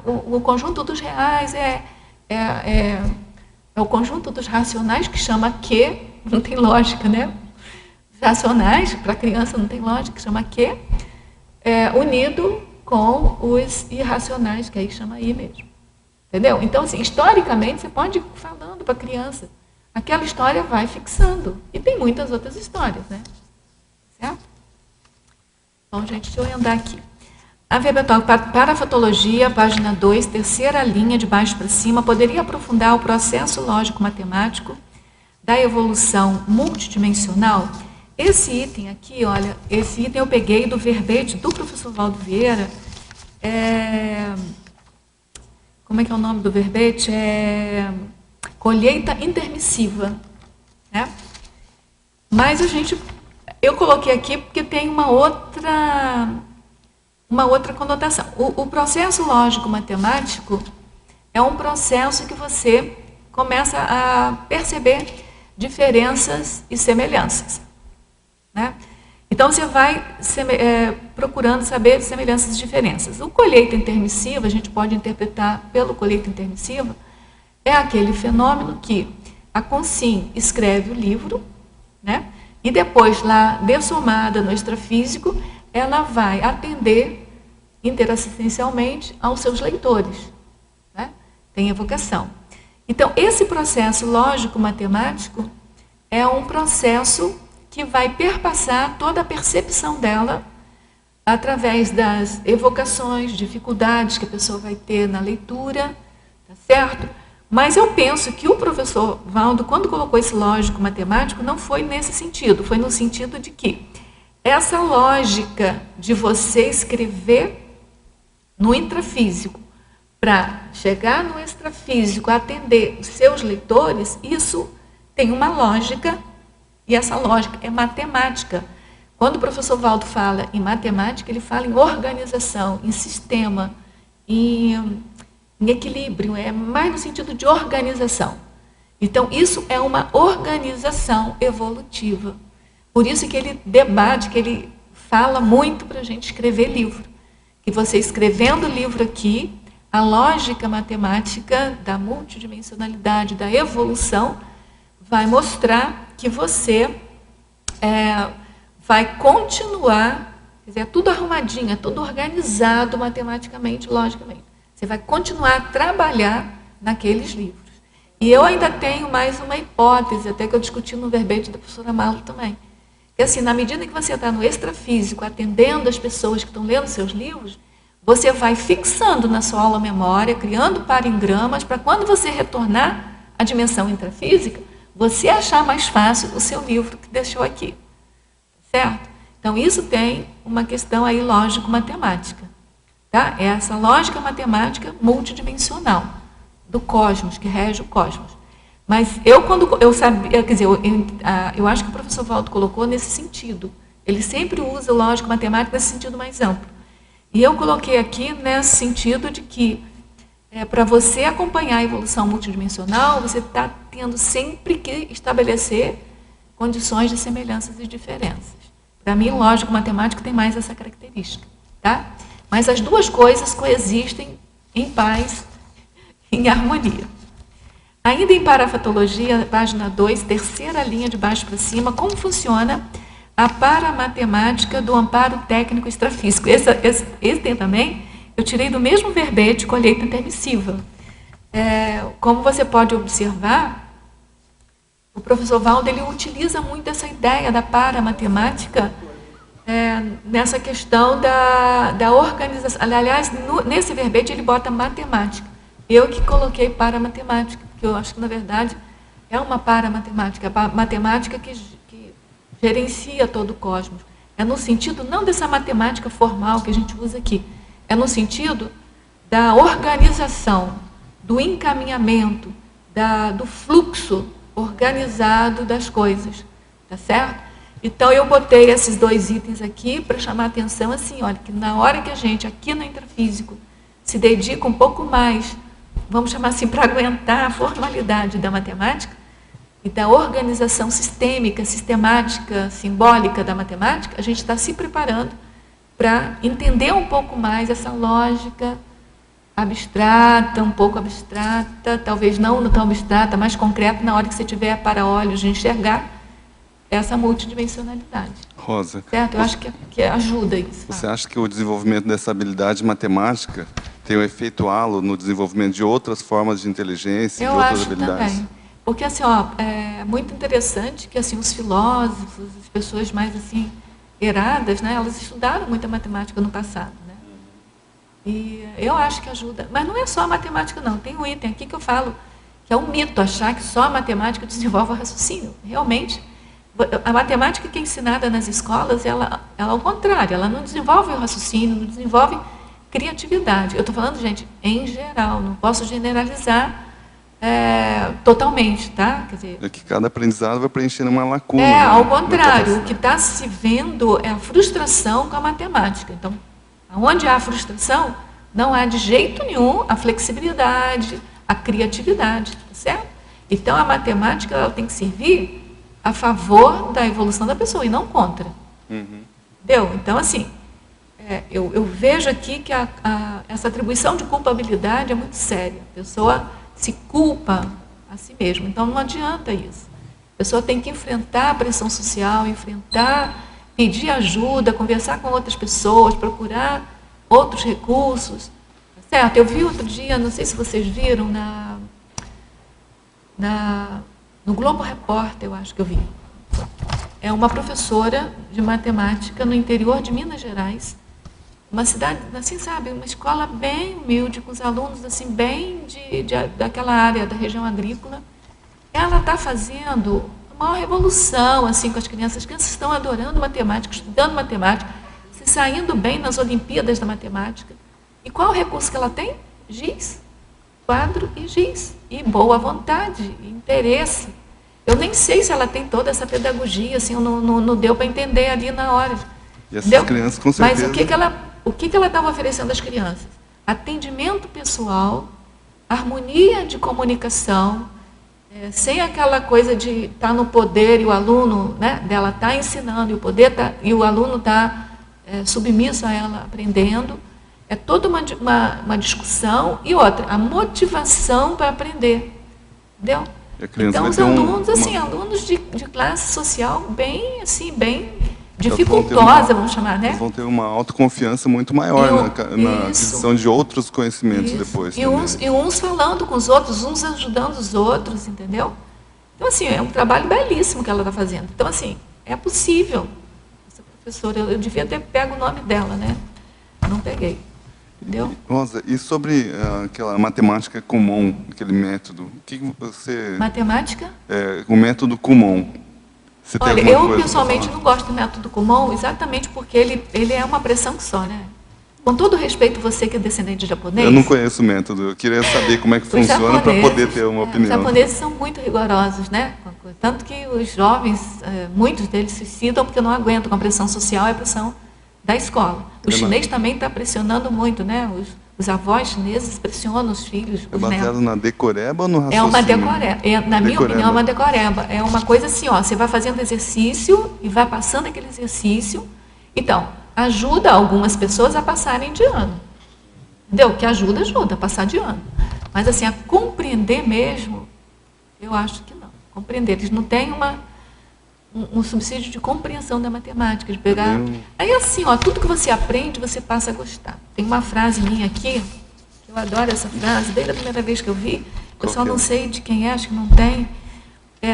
o conjunto dos reais é o conjunto dos racionais, que chama Q, não tem lógica, né? Racionais, para a criança não tem lógica, que chama Q, unido com os irracionais, que aí chama I mesmo. Entendeu? Então, assim, historicamente, você pode ir falando para a criança. Aquela história vai fixando. E tem muitas outras histórias, né? Certo? Bom, gente, deixa eu andar aqui. A Weber-Tong, para a fotologia, página 2, terceira linha, de baixo para cima, poderia aprofundar o processo lógico-matemático da evolução multidimensional? Esse item aqui, olha, esse item eu peguei do verbete do professor Valdo Vieira. Como é que é o nome do verbete? Colheita intermissiva. Né? Mas eu coloquei aqui porque tem uma outra conotação. O processo lógico-matemático é um processo que você começa a perceber diferenças e semelhanças. Né? Então, você vai procurando saber semelhanças e diferenças. O colheita intermissiva, a gente pode interpretar pelo colheita intermissiva, é aquele fenômeno que a Consim escreve o livro, né? E depois, lá, dessomada no extrafísico, ela vai atender interassistencialmente aos seus leitores. Né? Tem evocação. Então, esse processo lógico-matemático é um processo que vai perpassar toda a percepção dela através das evocações, dificuldades que a pessoa vai ter na leitura, tá certo? Mas eu penso que o professor Valdo, quando colocou esse lógico-matemático, não foi nesse sentido, foi no sentido de que essa lógica de você escrever no intrafísico para chegar no extrafísico, atender os seus leitores, isso tem uma lógica. E essa lógica é matemática. Quando o professor Valdo fala em matemática, ele fala em organização, em sistema, em equilíbrio, é mais no sentido de organização. Então, isso é uma organização evolutiva. Por isso que ele debate, que ele fala muito para a gente escrever livro. Que você escrevendo o livro aqui, a lógica matemática da multidimensionalidade, da evolução, vai mostrar que você vai continuar, quer dizer, é tudo arrumadinho, é tudo organizado matematicamente, logicamente. Você vai continuar a trabalhar naqueles livros. E eu ainda tenho mais uma hipótese, até que eu discuti no verbete da professora Malo também, Porque assim, na medida que você está no extrafísico, atendendo as pessoas que estão lendo seus livros, você vai fixando na sua aula memória, criando paringramas, para quando você retornar à dimensão intrafísica, você achar mais fácil o seu livro que deixou aqui. Certo? Então, isso tem uma questão aí lógico-matemática. Tá? É essa lógica matemática multidimensional do cosmos, que rege o cosmos. Mas quando eu sabia, quer dizer, eu acho que o professor Valdo colocou nesse sentido. Ele sempre usa lógica matemática nesse sentido mais amplo. E eu coloquei aqui nesse sentido de que, para você acompanhar a evolução multidimensional, você está tendo sempre que estabelecer condições de semelhanças e diferenças. Para mim, lógico matemático tem mais essa característica. Tá? Mas as duas coisas coexistem em paz, em harmonia. Ainda em parafatologia, página 2, terceira linha de baixo para cima, como funciona a paramatemática do amparo técnico extrafísico. Esse tem também, eu tirei do mesmo verbete, colheita intermissiva. Como você pode observar, o professor Valdo ele utiliza muito essa ideia da paramatemática nessa questão da organização. Aliás, nesse verbete ele bota matemática. Eu que coloquei paramatemática, porque eu acho que, na verdade, é uma paramatemática, a matemática que gerencia todo o cosmos. É no sentido, não dessa matemática formal que a gente usa aqui, é no sentido da organização, do encaminhamento, do fluxo organizado das coisas. Tá certo? Então, eu botei esses dois itens aqui para chamar a atenção, assim, olha, que na hora que a gente, aqui no intrafísico, se dedica um pouco mais, vamos chamar assim, para aguentar a formalidade da matemática e da organização sistêmica, sistemática, simbólica da matemática, a gente está se preparando para entender um pouco mais essa lógica abstrata, um pouco abstrata, talvez não tão abstrata, mais concreta, na hora que você tiver para olhos de enxergar essa multidimensionalidade. Rosa, certo? Eu acho que ajuda isso. Você acha que o desenvolvimento dessa habilidade matemática tem um efeito halo no desenvolvimento de outras formas de inteligência, de outras habilidades? Eu acho também. Porque, assim, é muito interessante que, assim, os filósofos, as pessoas mais, assim, eradas, né, elas estudaram muita matemática no passado, né? E eu acho que ajuda. Mas não é só a matemática, não. Tem um item aqui que eu falo que é um mito achar que só a matemática desenvolve o raciocínio. Realmente, a matemática que é ensinada nas escolas, ela ao contrário, ela não desenvolve o raciocínio, não desenvolve criatividade. Eu estou falando, gente, em geral, não posso generalizar totalmente, tá? Quer dizer, é que cada aprendizado vai preenchendo uma lacuna. Ao contrário, o que está se vendo é a frustração com a matemática. Então, onde há frustração, não há de jeito nenhum a flexibilidade, a criatividade, tá certo? Então, a matemática ela tem que servir a favor da evolução da pessoa e não contra. Entendeu? Então, assim, eu vejo aqui que essa atribuição de culpabilidade é muito séria. A pessoa se culpa a si mesma. Então, não adianta isso. A pessoa tem que enfrentar a pressão social, pedir ajuda, conversar com outras pessoas, procurar outros recursos. Certo? Eu vi outro dia, não sei se vocês viram, no Globo Repórter, eu acho que eu vi. É uma professora de matemática no interior de Minas Gerais, uma cidade, assim, sabe, uma escola bem humilde, com os alunos, assim, bem daquela área da região agrícola. Ela está fazendo uma maior revolução, assim, com as crianças. As crianças estão adorando matemática, estudando matemática, se saindo bem nas Olimpíadas da Matemática. E qual o recurso que ela tem? Giz, quadro e giz. E boa vontade, interesse. Eu nem sei se ela tem toda essa pedagogia, assim, não deu para entender ali na hora. E essas crianças, com certeza... Mas o que ela estava oferecendo às crianças? Atendimento pessoal, harmonia de comunicação, sem aquela coisa de estar no poder e o aluno, né, dela está ensinando e o aluno está submisso a ela aprendendo. É toda uma discussão e outra, a motivação para aprender. Entendeu? Então, os alunos, alunos de classe social bem, assim, bem dificultosa, vamos chamar, né? Eles vão ter uma autoconfiança muito maior na aquisição de outros conhecimentos depois. E uns falando com os outros, uns ajudando os outros, entendeu? Então, assim, é um trabalho belíssimo que ela está fazendo. Então, assim, é possível. Essa professora, eu devia ter pego o nome dela, né? Não peguei. Entendeu? Rosa, e sobre aquela matemática Kumon, aquele método, o que você... Matemática? O método Kumon. Você Olha, tem eu pessoalmente não gosto do método Kumon, exatamente porque ele é uma pressão só, né? Com todo respeito, você que é descendente de japonês... Eu não conheço o método, eu queria saber como é que funciona para poder ter uma opinião. Os japoneses são muito rigorosos, né? Tanto que os jovens, muitos deles se suicidam porque não aguentam com a pressão social e a pressão da escola. O chinês também está pressionando muito, né? Os avós chineses pressionam os filhos, os baseado na decoreba ou no raciocínio? É uma decoreba. Na minha opinião, é uma decoreba. É uma coisa assim, ó, você vai fazendo exercício e vai passando aquele exercício. Então, ajuda algumas pessoas a passarem de ano. Entendeu? Que ajuda a passar de ano. Mas, assim, a compreender mesmo, eu acho que não. Compreender. Eles não têm um subsídio de compreensão da matemática, de pegar... Aí, assim, ó, tudo que você aprende, você passa a gostar. Tem uma frase minha aqui, que eu adoro essa frase, desde a primeira vez que eu vi, eu só não sei de quem é, acho que não tem.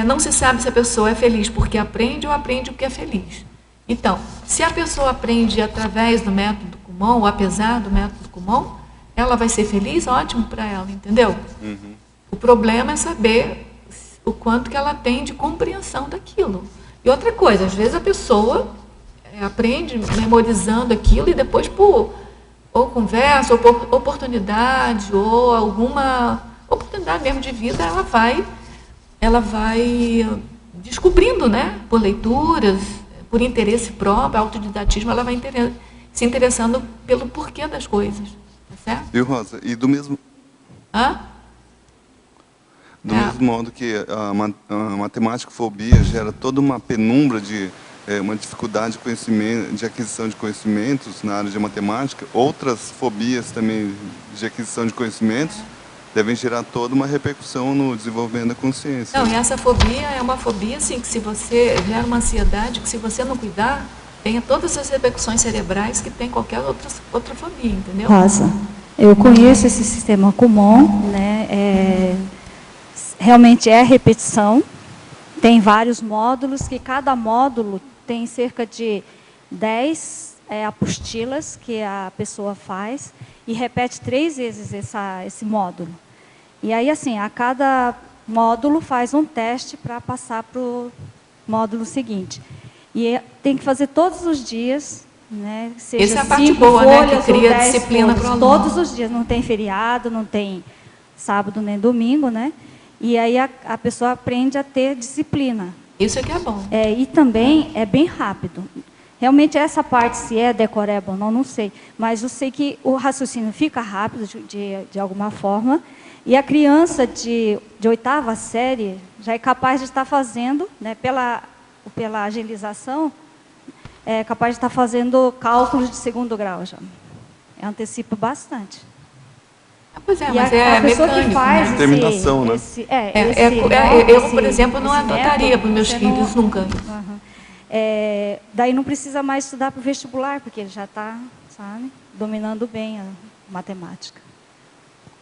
Não se sabe se a pessoa é feliz porque aprende ou aprende porque é feliz. Então, se a pessoa aprende através do método Kumon, ou apesar do método Kumon, ela vai ser feliz, ótimo para ela, entendeu? Uhum. O problema é saber o quanto que ela tem de compreensão daquilo. E outra coisa, às vezes a pessoa aprende memorizando aquilo e depois, por ou conversa, ou por oportunidade, ou alguma oportunidade mesmo de vida, ela vai descobrindo, né? Por leituras, por interesse próprio, autodidatismo, ela vai se interessando pelo porquê das coisas. Tá certo? E, Rosa, e do mesmo... Do mesmo modo que a matemática-fobia gera toda uma penumbra de uma dificuldade de conhecimento, de aquisição de conhecimentos na área de matemática, outras fobias também de aquisição de conhecimentos devem gerar toda uma repercussão no desenvolvimento da consciência. Não, e essa fobia é uma fobia, assim, que se você gera uma ansiedade, que se você não cuidar, tenha todas as repercussões cerebrais que tem qualquer outra fobia, entendeu? Rosa, eu conheço esse sistema Kumon, né? Realmente é repetição, tem vários módulos, que cada módulo tem cerca de 10 apostilas que a pessoa faz e repete 3 vezes esse módulo. E aí, assim, a cada módulo faz um teste para passar para o módulo seguinte. E tem que fazer todos os dias, né? Seja essa é a parte boa, né? Que cria disciplina para o aluno. Todos os dias, não tem feriado, não tem sábado nem domingo, né? E aí a pessoa aprende a ter disciplina. Isso é que é bom. E também é bem rápido. Realmente essa parte, se é decoreba ou não sei. Mas eu sei que o raciocínio fica rápido de alguma forma. E a criança de 8ª série já é capaz de estar fazendo, né, pela agilização, é capaz de estar fazendo cálculos de 2º grau já. Antecipa bastante. Pois é, mas é mecânico, que faz né? Determinação, né? Eu, por exemplo, não adotaria para os meus filhos nunca. Daí não precisa mais estudar para o vestibular, porque ele já está, sabe, dominando bem a matemática.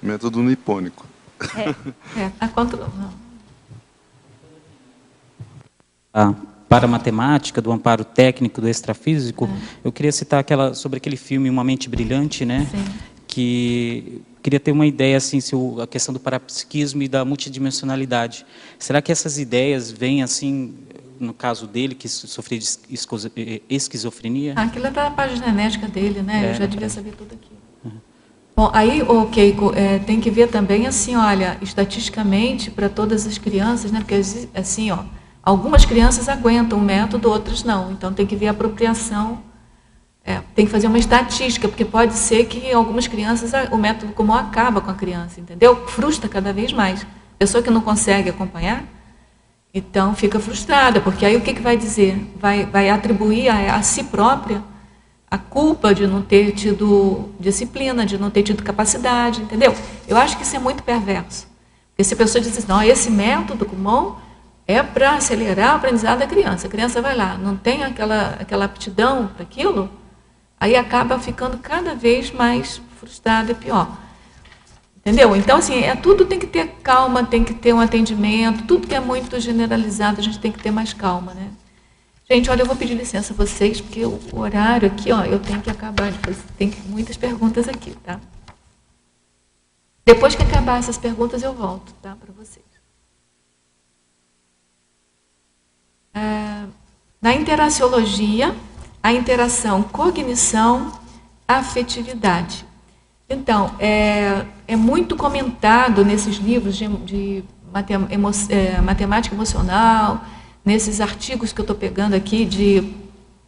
Método nipônico. Para a matemática, do amparo técnico, do extrafísico, eu queria citar sobre aquele filme Uma Mente Brilhante, né? Sim. Que queria ter uma ideia, assim, a questão do parapsiquismo e da multidimensionalidade. Será que essas ideias vêm, assim, no caso dele, que sofreu de esquizofrenia? Aquilo é da página genética dele, né? Eu já devia saber tudo aquilo. Bom, aí, Keiko, tem que ver também, assim, olha, estatisticamente, para todas as crianças, né? Porque, assim, ó, algumas crianças aguentam o método, outras não. Então, tem que ver a apropriação. Tem que fazer uma estatística, porque pode ser que algumas crianças, o método Kumon acaba com a criança, entendeu? Frustra cada vez mais. Pessoa que não consegue acompanhar, então fica frustrada, porque aí o que vai dizer? Vai atribuir a si própria a culpa de não ter tido disciplina, de não ter tido capacidade, entendeu? Eu acho que isso é muito perverso. Porque se a pessoa diz assim, não, esse método Kumon é para acelerar o aprendizado da criança. A criança vai lá, não tem aquela aptidão para aquilo, aí acaba ficando cada vez mais frustrado e pior. Entendeu? Então, assim, tudo tem que ter calma, tem que ter um atendimento, tudo que é muito generalizado, a gente tem que ter mais calma, né? Gente, olha, eu vou pedir licença a vocês, porque o horário aqui, ó, eu tenho que acabar de fazer, tem muitas perguntas aqui, tá? Depois que acabar essas perguntas, eu volto, tá, para vocês. Na interaciologia, a interação, cognição, afetividade. Então, é muito comentado nesses livros de matemática emocional, nesses artigos que eu estou pegando aqui de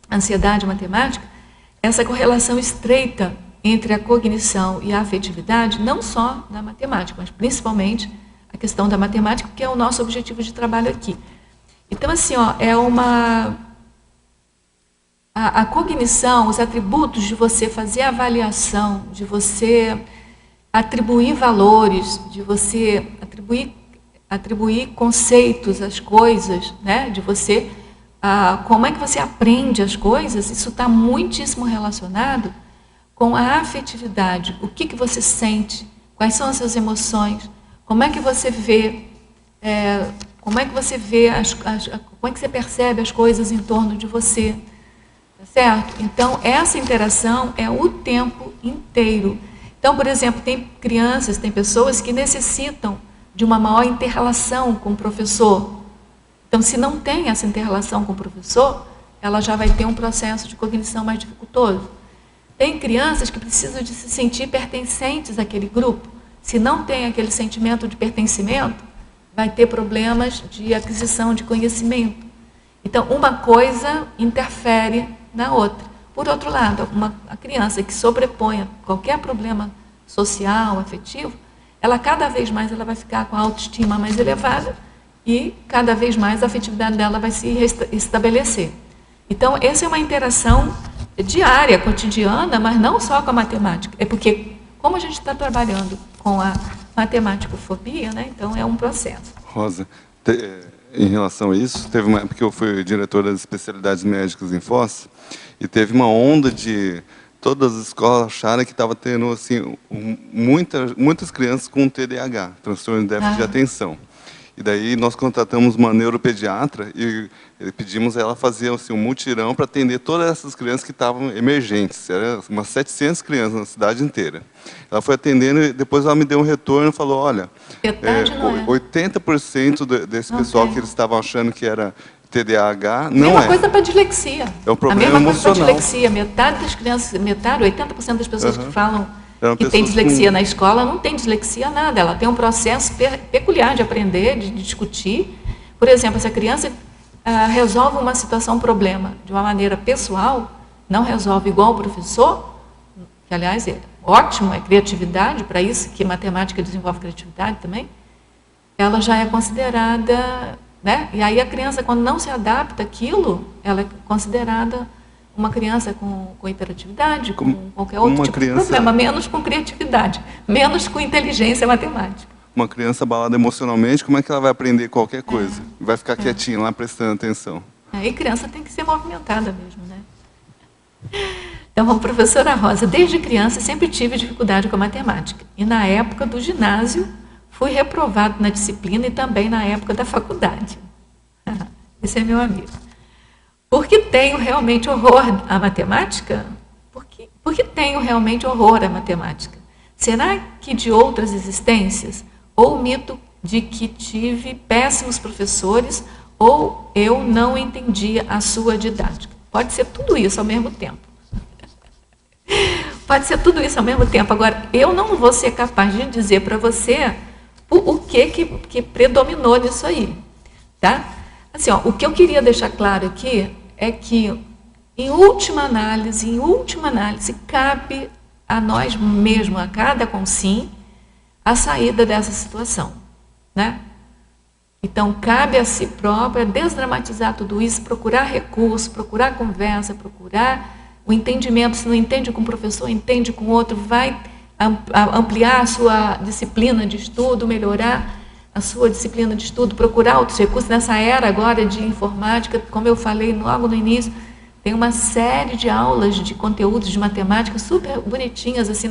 ansiedade matemática, essa correlação estreita entre a cognição e a afetividade, não só na matemática, mas principalmente a questão da matemática, que é o nosso objetivo de trabalho aqui. Então, assim, ó, a cognição, os atributos de você fazer avaliação, de você atribuir valores, de você atribuir conceitos às coisas, né? De você, como é que você aprende as coisas, isso está muitíssimo relacionado com a afetividade. O que você sente, quais são as suas emoções, como é que você vê, como é que você percebe as coisas em torno de você, tá certo? Então, essa interação é o tempo inteiro. Então, por exemplo, tem crianças, tem pessoas que necessitam de uma maior inter-relação com o professor. Então, se não tem essa inter-relação com o professor, ela já vai ter um processo de cognição mais dificultoso. Tem crianças que precisam de se sentir pertencentes àquele grupo. Se não tem aquele sentimento de pertencimento, vai ter problemas de aquisição de conhecimento. Então, uma coisa interfere na outra. Por outro lado, a criança que sobrepõe qualquer problema social, afetivo, ela cada vez mais ela vai ficar com a autoestima mais elevada e cada vez mais a afetividade dela vai se estabelecer. Então, essa é uma interação diária, cotidiana, mas não só com a matemática. É porque, como a gente está trabalhando com a matemático-fobia, né, então é um processo. Rosa, em relação a isso, teve uma época que eu fui diretor das especialidades médicas em Foz, e teve uma onda de todas as escolas acharem que estava tendo assim, muitas crianças com TDAH, transtorno de déficit de atenção. E daí nós contratamos uma neuropediatra e pedimos a ela fazer assim, um mutirão para atender todas essas crianças que estavam emergentes. Eram umas 700 crianças na cidade inteira. Ela foi atendendo e depois ela me deu um retorno e falou, olha, 80% desse pessoal que eles estavam achando que era TDAH não é. A mesma coisa para dislexia. É um problema emocional. A mesma coisa para dislexia. Metade das crianças, 80% das pessoas que falam que tem dislexia na escola não tem dislexia nada. Ela tem um processo peculiar de aprender, de discutir. Por exemplo, se a criança resolve uma situação, um problema, de uma maneira pessoal, não resolve igual o professor, que, aliás, é ótimo, é criatividade, para isso que matemática desenvolve criatividade também, ela já é considerada, né? E aí a criança, quando não se adapta àquilo, ela é considerada uma criança com hiperatividade, com qualquer outro tipo de problema, menos com criatividade, menos com inteligência matemática. Uma criança abalada emocionalmente, como é que ela vai aprender qualquer coisa? Vai ficar quietinha lá, prestando atenção. E criança tem que ser movimentada mesmo, né? Então, professora Rosa, desde criança sempre tive dificuldade com a matemática. E na época do ginásio, fui reprovado na disciplina e também na época da faculdade. Esse é meu amigo. Por que tenho realmente horror à matemática? Por que tenho realmente horror à matemática? Será que de outras existências? Ou o mito de que tive péssimos professores ou eu não entendia a sua didática? Pode ser tudo isso ao mesmo tempo. Pode ser tudo isso ao mesmo tempo. Agora, eu não vou ser capaz de dizer para você o que predominou nisso aí. Tá? Assim, o que eu queria deixar claro aqui é que, em última análise, cabe a nós mesmos, a cada consim, a saída dessa situação. Né? Então, cabe a si próprio desdramatizar tudo isso, procurar recurso, procurar conversa, procurar o entendimento. Se não entende com o professor, entende com o outro, vai ampliar a sua disciplina de estudo, melhorar a sua disciplina de estudo, procurar outros recursos. Nessa era agora de informática, como eu falei logo no início, tem uma série de aulas de conteúdos de matemática super bonitinhas assim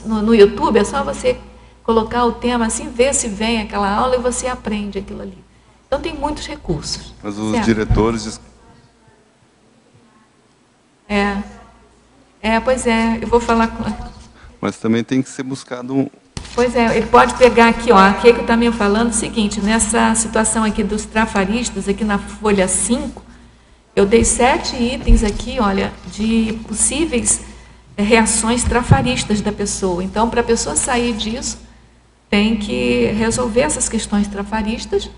no YouTube. É só você colocar o tema assim, ver se vem aquela aula e você aprende aquilo ali. Então tem muitos recursos. Mas os diretores Pois é, eu vou falar com... Mas também tem que ser buscado Pois é, ele pode pegar aqui, ó, aqui que eu também falando o seguinte, nessa situação aqui dos trafaristas, aqui na folha 5, eu dei 7 itens aqui, olha, de possíveis reações trafaristas da pessoa. Então, para a pessoa sair disso, tem que resolver essas questões trafaristas,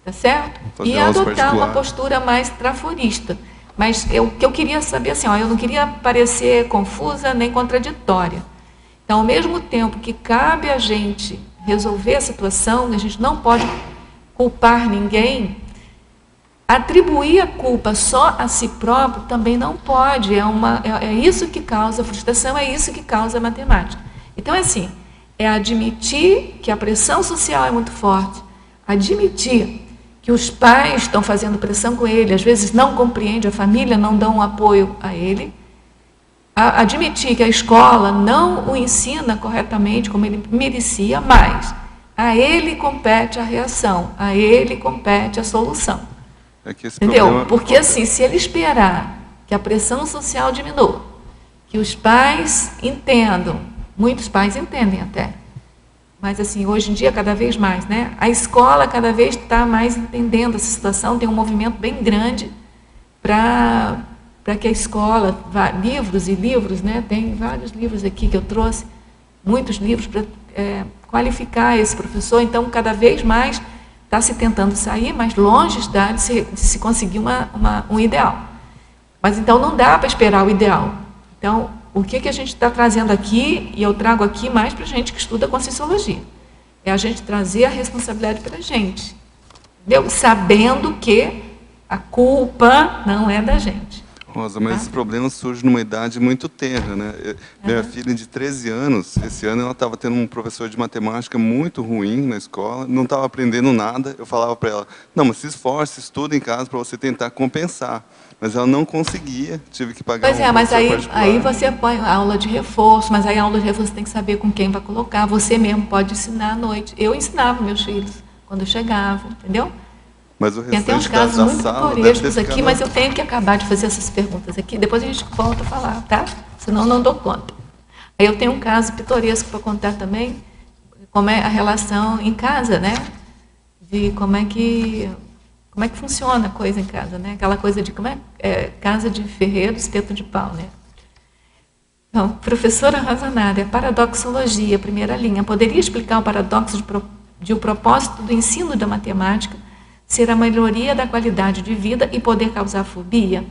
tá certo? E adotar uma postura mais traforista. Mas o que eu queria saber, assim, ó, eu não queria parecer confusa nem contraditória. Então, ao mesmo tempo que cabe a gente resolver a situação, a gente não pode culpar ninguém, atribuir a culpa só a si próprio também não pode. É isso que causa frustração, é isso que causa matemática. Então, é assim, é admitir que a pressão social é muito forte, admitir que os pais estão fazendo pressão com ele, às vezes não compreende, a família não dá um apoio a ele, admitir que a escola não o ensina corretamente como ele merecia, mas a ele compete a reação, a ele compete a solução. Entendeu? Porque assim, se ele esperar que a pressão social diminua, que os pais entendam, muitos pais entendem até, mas assim, hoje em dia cada vez mais, né? A escola cada vez está mais entendendo essa situação, tem um movimento bem grande para que a escola, livros e livros, né? Tem vários livros aqui que eu trouxe, muitos livros para qualificar esse professor, então cada vez mais está se tentando sair, mas longe está de se conseguir um ideal. Mas então não dá para esperar o ideal. Então, o que a gente está trazendo aqui, e eu trago aqui mais para a gente que estuda Conscienciologia, é a gente trazer a responsabilidade para a gente, entendeu? Sabendo que a culpa não é da gente. Rosa, mas esse problema surge numa idade muito tenra, né? Minha filha de 13 anos, esse ano ela estava tendo um professor de matemática muito ruim na escola, não estava aprendendo nada. Eu falava para ela, não, mas se esforce, estuda em casa para você tentar compensar. Mas ela não conseguia, tive que pagar Pois mas aí você põe a aula de reforço, mas aí a aula de reforço você tem que saber com quem vai colocar, você mesmo pode ensinar à noite. Eu ensinava meus filhos quando eu chegava, entendeu? Mas o restante tem uns casos muito pitorescos aqui, mas eu tenho que acabar de fazer essas perguntas aqui, depois a gente volta a falar, tá? Senão não dou conta. Aí eu tenho um caso pitoresco para contar também, como é a relação em casa, né? De como é que funciona a coisa em casa, né? Aquela coisa de casa de ferreiro, espeto de pau, né? Então, professora Rosa Nádia, paradoxologia, primeira linha. Poderia explicar o paradoxo de o propósito do ensino da matemática ser a melhoria da qualidade de vida e poder causar fobia?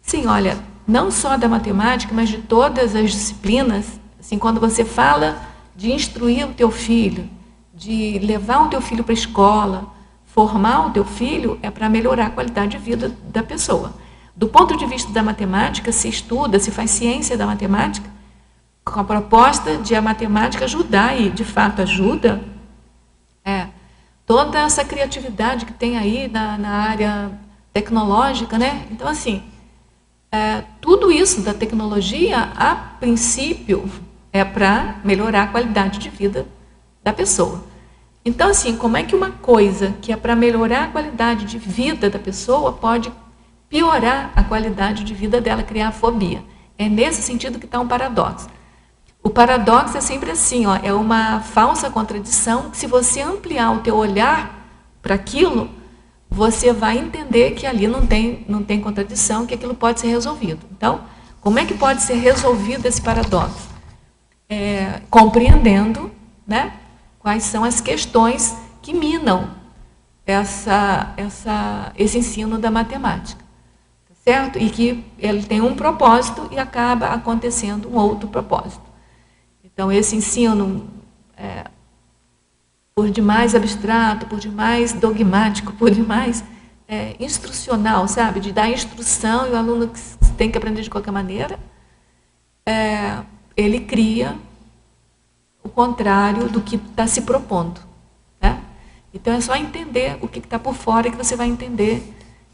Sim, olha, não só da matemática, mas de todas as disciplinas. Assim, quando você fala de instruir o teu filho, de levar o teu filho para a escola, formar o teu filho, é para melhorar a qualidade de vida da pessoa. Do ponto de vista da matemática, se estuda, se faz ciência da matemática, com a proposta de a matemática ajudar, e de fato ajuda, toda essa criatividade que tem aí na área tecnológica, né? Então, assim, tudo isso da tecnologia, a princípio, é para melhorar a qualidade de vida da pessoa. Então, assim, como é que uma coisa que é para melhorar a qualidade de vida da pessoa pode piorar a qualidade de vida dela, criar fobia? É nesse sentido que está um paradoxo. O paradoxo é sempre assim, ó, é uma falsa contradição que, se você ampliar o teu olhar para aquilo, você vai entender que ali não tem contradição, que aquilo pode ser resolvido. Então, como é que pode ser resolvido esse paradoxo? Compreendendo, né, quais são as questões que minam esse ensino da matemática, certo? E que ele tem um propósito e acaba acontecendo um outro propósito. Então, esse ensino, por demais abstrato, por demais dogmático, por demais instrucional, sabe? De dar instrução e o aluno tem que aprender de qualquer maneira, ele cria o contrário do que está se propondo. Né? Então, é só entender o que está por fora que você vai entender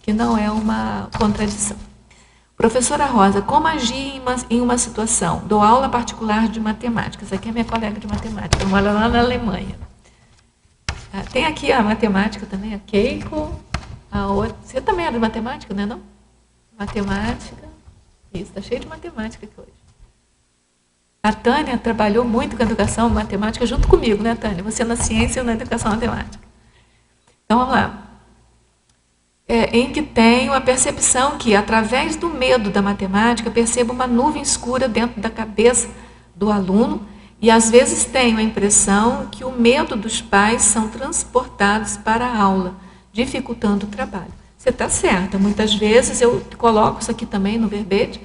que não é uma contradição. Professora Rosa, como agir em uma situação? Dou aula particular de matemática. Essa aqui é minha colega de matemática, eu moro lá na Alemanha. Tem aqui a matemática também, a Keiko. A outra. Você também é de matemática, não é não? Matemática. Isso, está cheio de matemática aqui hoje. A Tânia trabalhou muito com a educação matemática junto comigo, né, Tânia? Você na ciência e eu na educação matemática. Então, vamos lá. Em que tenho a percepção que, através do medo da matemática, percebo uma nuvem escura dentro da cabeça do aluno e, às vezes, tenho a impressão que o medo dos pais são transportados para a aula, dificultando o trabalho. Você está certa. Muitas vezes, eu coloco isso aqui também no verbete,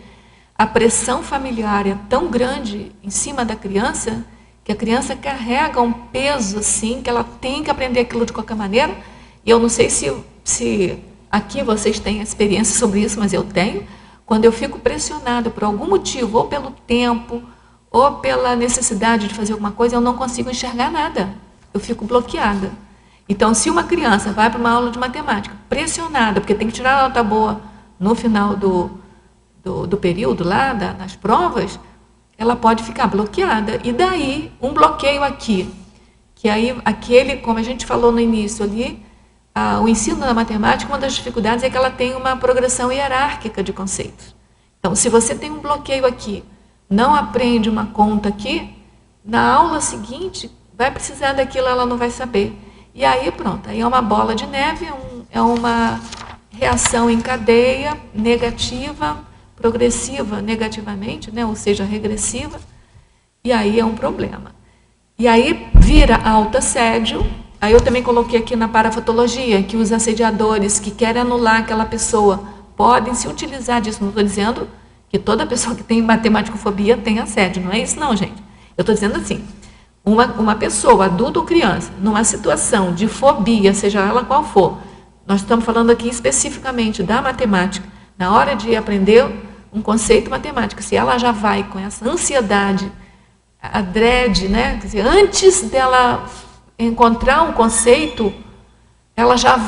a pressão familiar é tão grande em cima da criança que a criança carrega um peso assim, que ela tem que aprender aquilo de qualquer maneira. E eu não sei se aqui vocês têm experiência sobre isso, mas eu tenho. Quando eu fico pressionado por algum motivo, ou pelo tempo, ou pela necessidade de fazer alguma coisa, eu não consigo enxergar nada. Eu fico bloqueada. Então, se uma criança vai para uma aula de matemática pressionada, porque tem que tirar a nota boa no final do período lá, nas provas, ela pode ficar bloqueada. E daí, um bloqueio aqui, que aí aquele, como a gente falou no início ali, o ensino da matemática, uma das dificuldades é que ela tem uma progressão hierárquica de conceitos. Então, se você tem um bloqueio aqui, não aprende uma conta aqui, na aula seguinte, vai precisar daquilo, ela não vai saber. E aí, pronto, aí é uma bola de neve, é uma reação em cadeia negativa, progressiva negativamente, né? Ou seja, regressiva, e aí é um problema. E aí vira autoassédio. Aí eu também coloquei aqui na parafatologia que os assediadores que querem anular aquela pessoa podem se utilizar disso. Não estou dizendo que toda pessoa que tem matematicofobia tem assédio, não é isso não, gente. Eu estou dizendo assim, uma pessoa, adulto ou criança, numa situação de fobia, seja ela qual for, nós estamos falando aqui especificamente da matemática, na hora de aprender um conceito matemático, se ela já vai com essa ansiedade, a dread, né? Quer dizer, antes dela encontrar um conceito, ela já,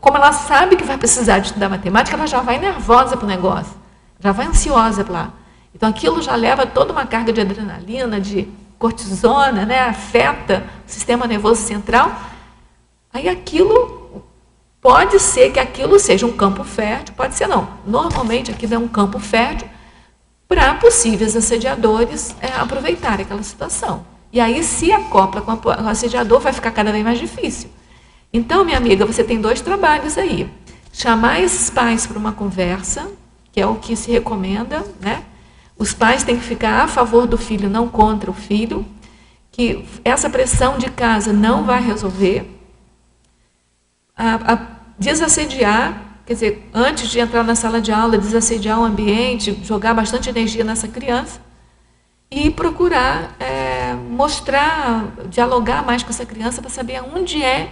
como ela sabe que vai precisar de estudar matemática, ela já vai nervosa para o negócio, já vai ansiosa para lá. Então, aquilo já leva toda uma carga de adrenalina, de cortisona, né? Afeta o sistema nervoso central. Aí aquilo, pode ser que aquilo seja um campo fértil, pode ser não. Normalmente, aquilo é um campo fértil para possíveis assediadores aproveitarem aquela situação. E aí, se acopla com o assediador, vai ficar cada vez mais difícil. Então, minha amiga, você tem 2 trabalhos aí. Chamar esses pais para uma conversa, que é o que se recomenda, né? Os pais têm que ficar a favor do filho, não contra o filho, que essa pressão de casa não vai resolver. Desassediar, quer dizer, antes de entrar na sala de aula, desassediar o ambiente, jogar bastante energia nessa criança e procurar mostrar, dialogar mais com essa criança para saber onde é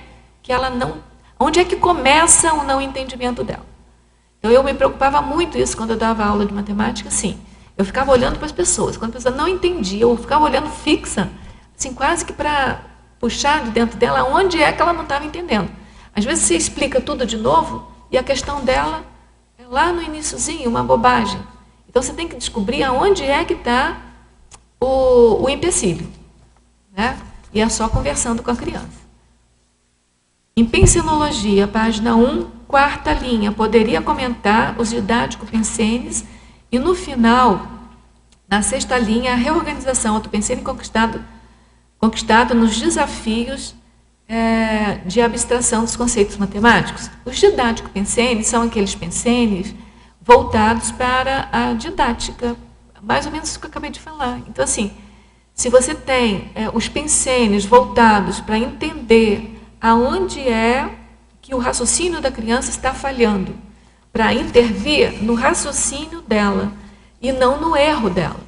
que começa o não entendimento dela. Então, eu me preocupava muito isso quando eu dava aula de matemática, sim. Eu ficava olhando para as pessoas, quando a pessoa não entendia, eu ficava olhando fixa, assim, quase que para puxar de dentro dela onde é que ela não estava entendendo. Às vezes você explica tudo de novo e a questão dela é lá no iniciozinho, uma bobagem. Então você tem que descobrir aonde é que está o empecilho, né? E é só conversando com a criança. Em pensenologia, página 1, 4ª linha, poderia comentar os didático-pensenes e no final, na 6ª linha, a reorganização autopensene conquistado nos desafios de abstração dos conceitos matemáticos. Os didático-pensenes são aqueles pensenes voltados para a didática, mais ou menos isso que eu acabei de falar. Então, assim, se você tem os pensenes voltados para entender aonde é que o raciocínio da criança está falhando, para intervir no raciocínio dela e não no erro dela.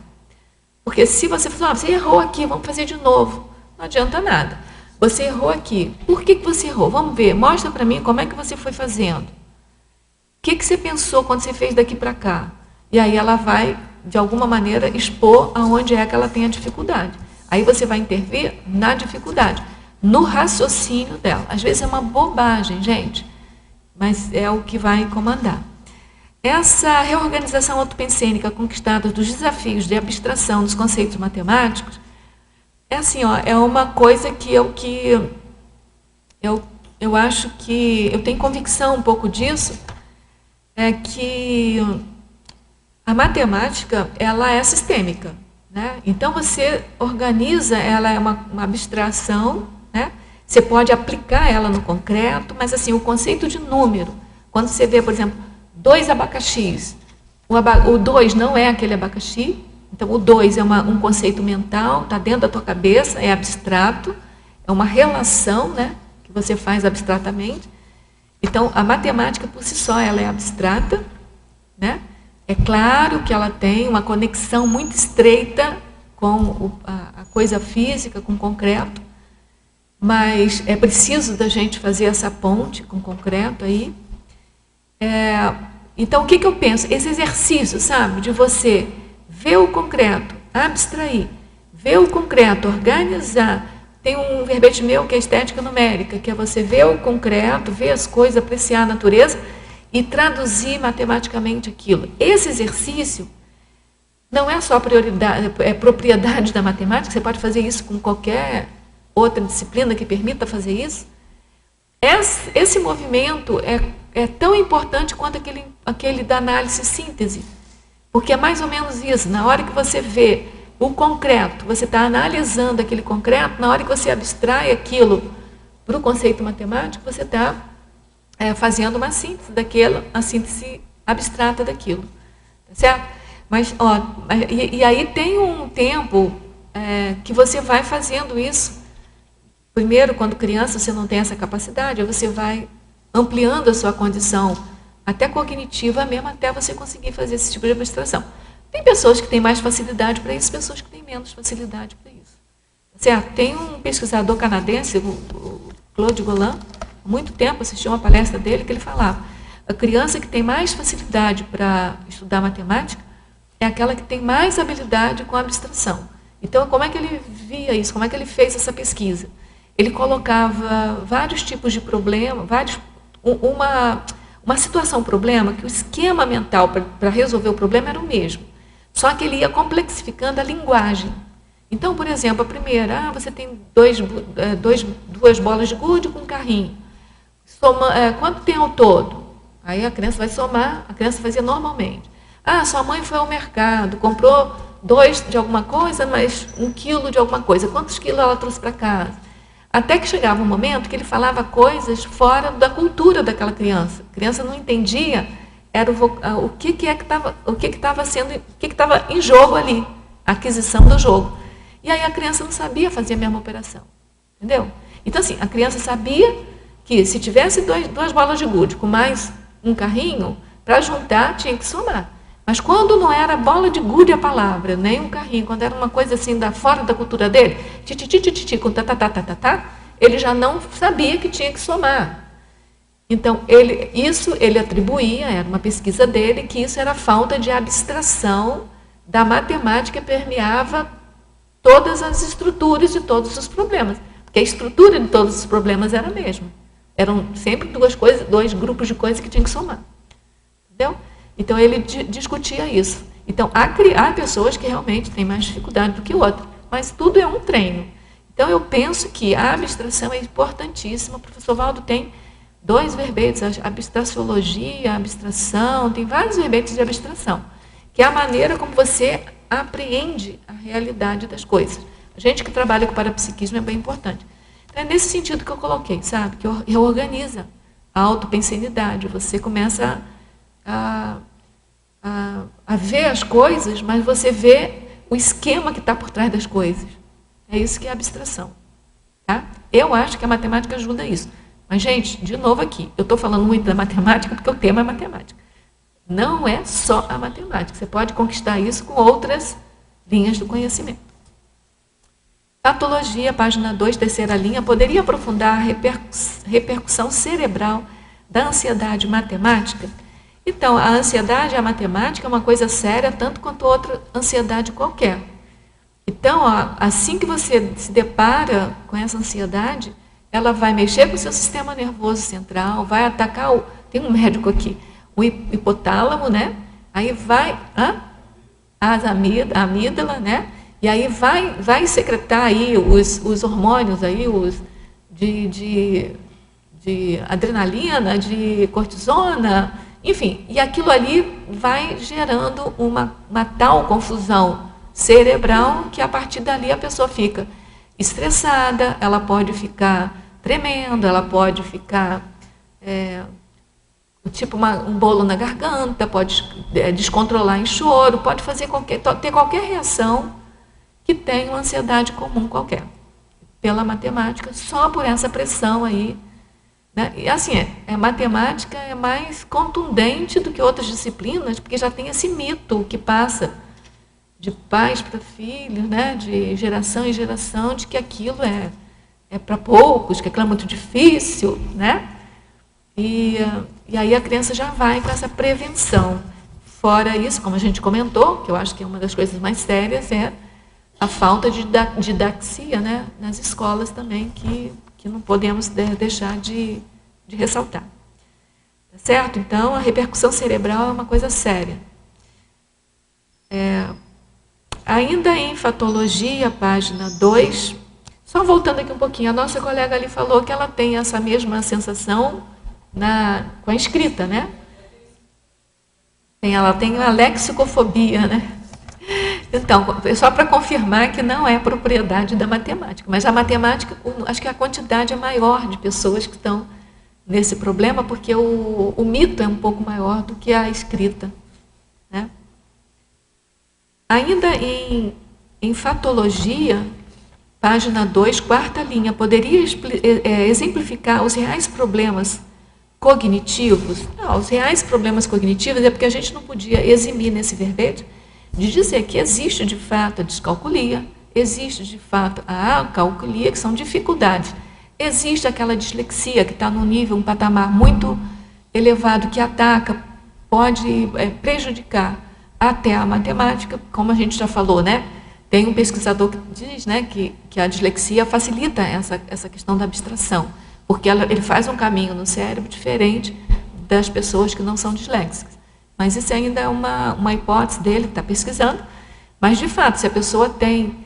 Porque se você falar, você errou aqui, vamos fazer de novo, não adianta nada. Você errou aqui. Por que você errou? Vamos ver, mostra para mim como é que você foi fazendo. O que você pensou quando você fez daqui para cá? E aí ela vai, de alguma maneira, expor aonde é que ela tem a dificuldade. Aí você vai intervir na dificuldade, no raciocínio dela. Às vezes é uma bobagem, gente, mas é o que vai comandar. Essa reorganização autopensênica conquistada dos desafios de abstração dos conceitos matemáticos é assim, ó, é uma coisa que eu acho que eu tenho convicção um pouco disso, é que a matemática, ela é sistêmica, né? Então, você organiza, ela é uma abstração, né? Você pode aplicar ela no concreto, mas assim, o conceito de número, quando você vê, por exemplo, 2 abacaxis, o 2 não é aquele abacaxi, então o 2 é um conceito mental, está dentro da tua cabeça, é abstrato, é uma relação, né, que você faz abstratamente. Então, a matemática por si só, ela é abstrata, né? É claro que ela tem uma conexão muito estreita com a coisa física, com o concreto, mas é preciso da gente fazer essa ponte com o concreto aí. Então, o que eu penso? Esse exercício, sabe, de você ver o concreto, abstrair, ver o concreto, organizar. Tem um verbete meu que é estética numérica, que é você ver o concreto, ver as coisas, apreciar a natureza e traduzir matematicamente aquilo. Esse exercício não é só propriedade da matemática, você pode fazer isso com qualquer outra disciplina que permita fazer isso. Esse movimento é tão importante quanto aquele da análise e síntese, porque é mais ou menos isso. Na hora que você vê o concreto, você está analisando aquele concreto, na hora que você abstrai aquilo para o conceito matemático, você está fazendo uma síntese daquilo, a síntese abstrata daquilo. Tá certo? Mas, e aí tem um tempo que você vai fazendo isso. Primeiro, quando criança, você não tem essa capacidade, aí você vai ampliando a sua condição, até cognitiva mesmo, até você conseguir fazer esse tipo de abstração. Tem pessoas que têm mais facilidade para isso, pessoas que têm menos facilidade para isso. Certo? Tem um pesquisador canadense, o Claude Golan, há muito tempo assisti uma palestra dele, que ele falava, a criança que tem mais facilidade para estudar matemática é aquela que tem mais habilidade com a abstração. Então, como é que ele via isso? Como é que ele fez essa pesquisa? Ele colocava vários tipos de problema, uma situação, problema, que o esquema mental para resolver o problema era o mesmo. Só que ele ia complexificando a linguagem. Então, por exemplo, a primeira, você tem duas bolas de gude com um carrinho. Quanto tem ao todo? Aí a criança vai somar, a criança fazia normalmente. Sua mãe foi ao mercado, comprou 2 de alguma coisa, mas 1 quilo de alguma coisa. Quantos quilos ela trouxe para casa? Até que chegava um momento que ele falava coisas fora da cultura daquela criança. A criança não entendia o que estava em jogo ali, a aquisição do jogo. E aí a criança não sabia fazer a mesma operação. Entendeu? Então, assim, a criança sabia que se tivesse 2 bolas de gude com mais um carrinho, para juntar tinha que somar. Mas quando não era bola de gude a palavra, nem um carrinho, quando era uma coisa assim fora da cultura dele, com ele já não sabia que tinha que somar. Então, ele atribuía, era uma pesquisa dele, que isso era falta de abstração da matemática que permeava todas as estruturas de todos os problemas. Porque a estrutura de todos os problemas era a mesma. Eram sempre 2 grupos de coisas que tinham que somar. Entendeu? Então, ele discutia isso. Então, há pessoas que realmente têm mais dificuldade do que outras, mas tudo é um treino. Então, eu penso que a abstração é importantíssima. O professor Valdo tem 2 verbetes, a abstraciologia, a abstração, tem vários verbetes de abstração, que é a maneira como você apreende a realidade das coisas. A gente que trabalha com parapsiquismo é bem importante. Então, é nesse sentido que eu coloquei, sabe? Que reorganiza a autopensenidade. Você começa a ver as coisas, mas você vê o esquema que está por trás das coisas. É isso que é abstração. Tá? Eu acho que a matemática ajuda isso. Mas, gente, de novo aqui, eu estou falando muito da matemática porque o tema é matemática. Não é só a matemática. Você pode conquistar isso com outras linhas do conhecimento. Patologia, página 2, terceira linha, poderia aprofundar a repercussão cerebral da ansiedade matemática? Então, a ansiedade, a matemática é uma coisa séria, tanto quanto outra ansiedade qualquer. Então, assim que você se depara com essa ansiedade, ela vai mexer com o seu sistema nervoso central, vai atacar tem um médico aqui, o hipotálamo, né? Aí vai a amígdala, né? E aí vai secretar aí os hormônios aí, de adrenalina, de cortisona, Enfim, e aquilo ali vai gerando uma tal confusão cerebral que a partir dali a pessoa fica estressada, ela pode ficar tremendo, ela pode ficar tipo um bolo na garganta, pode descontrolar em choro, pode ter qualquer reação que tenha uma ansiedade comum qualquer, pela matemática, só por essa pressão aí. Né? E assim, a matemática é mais contundente do que outras disciplinas, porque já tem esse mito que passa de pais para filhos, né? De geração em geração, de que aquilo é para poucos, que aquilo é muito difícil, né? E aí a criança já vai com essa prevenção. Fora isso, como a gente comentou, que eu acho que é uma das coisas mais sérias, é a falta de didaxia, né, nas escolas também, que não podemos deixar de ressaltar. Tá certo? Então, a repercussão cerebral é uma coisa séria. Ainda em Fatologia, página 2, só voltando aqui um pouquinho, a nossa colega ali falou que ela tem essa mesma sensação com a escrita, né? Ela tem a lexicofobia, né? Então, só para confirmar que não é propriedade da matemática, mas a matemática, acho que a quantidade é maior de pessoas que estão nesse problema, porque o mito é um pouco maior do que a escrita, né? Ainda em Fatologia, página 2, quarta linha, poderia exemplificar os reais problemas cognitivos? Não, os reais problemas cognitivos é porque a gente não podia eximir nesse verbete de dizer que existe de fato a descalculia, existe de fato a acalculia, que são dificuldades. Existe aquela dislexia que está num nível, um patamar muito elevado, que ataca, pode prejudicar até a matemática, como a gente já falou, né? Tem um pesquisador que diz, né, que a dislexia facilita essa questão da abstração, porque ele faz um caminho no cérebro diferente das pessoas que não são disléxicas. Mas isso ainda é uma hipótese dele, que está pesquisando. Mas, de fato, se a pessoa tem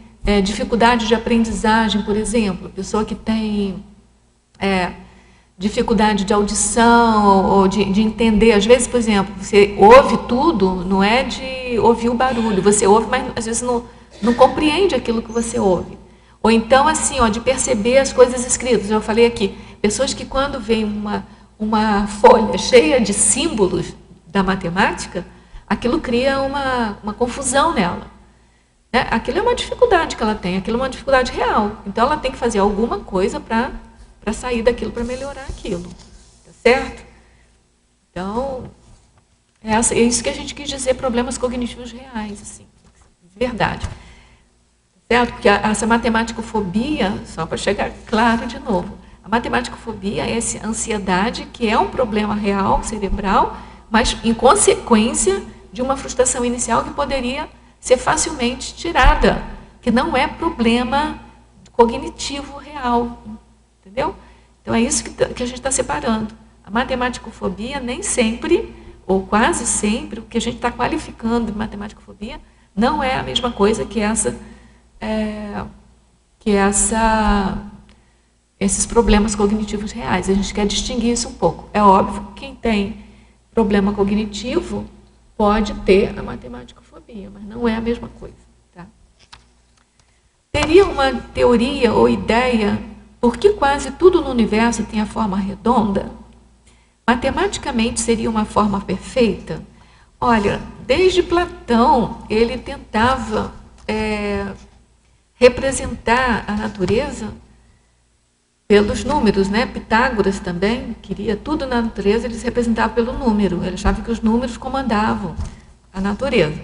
dificuldade de aprendizagem, por exemplo, pessoa que tem dificuldade de audição ou de entender, às vezes, por exemplo, você ouve tudo, não é de ouvir o barulho, você ouve, mas às vezes não compreende aquilo que você ouve. Ou então, assim, de perceber as coisas escritas. Eu falei aqui, pessoas que quando veem uma folha cheia de símbolos da matemática, aquilo cria uma confusão nela. Né? Aquilo é uma dificuldade que ela tem, aquilo é uma dificuldade real. Então, ela tem que fazer alguma coisa para sair daquilo, para melhorar aquilo. Tá certo? Então, é isso que a gente quis dizer, problemas cognitivos reais, assim, verdade. Certo? Porque essa matemático-fobia, só para chegar claro de novo, a matemático-fobia é essa ansiedade que é um problema real, cerebral, mas em consequência de uma frustração inicial que poderia ser facilmente tirada, que não é problema cognitivo real, entendeu? Então é isso que a gente está separando. A matemático-fobia nem sempre, ou quase sempre, o que a gente está qualificando de matemático-fobia não é a mesma coisa que esses problemas cognitivos reais. A gente quer distinguir isso um pouco. É óbvio que quem tem problema cognitivo pode ter a matemático-fobia, mas não é a mesma coisa. Tá? Teria uma teoria ou ideia por que quase tudo no universo tem a forma redonda? Matematicamente seria uma forma perfeita? Olha, desde Platão, ele tentava representar a natureza pelos números, né? Pitágoras também queria tudo na natureza, eles representavam pelo número, ele achava que os números comandavam a natureza.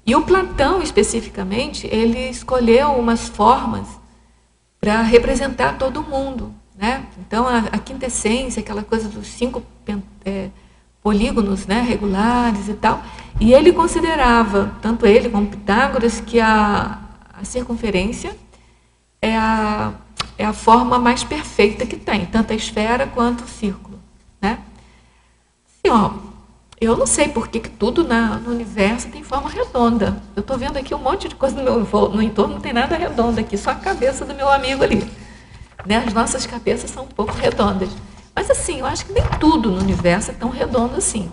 E o Platão, especificamente, ele escolheu umas formas para representar todo mundo, né? Então, a quintessência, aquela coisa dos 5 polígonos, né, regulares e tal, e ele considerava, tanto ele como Pitágoras, que a circunferência é a forma mais perfeita que tem, tanto a esfera quanto o círculo, né? Assim, eu não sei por que tudo no universo tem forma redonda. Eu estou vendo aqui um monte de coisa no entorno, não tem nada redondo aqui, só a cabeça do meu amigo ali. Né? As nossas cabeças são um pouco redondas. Mas assim, eu acho que nem tudo no universo é tão redondo assim.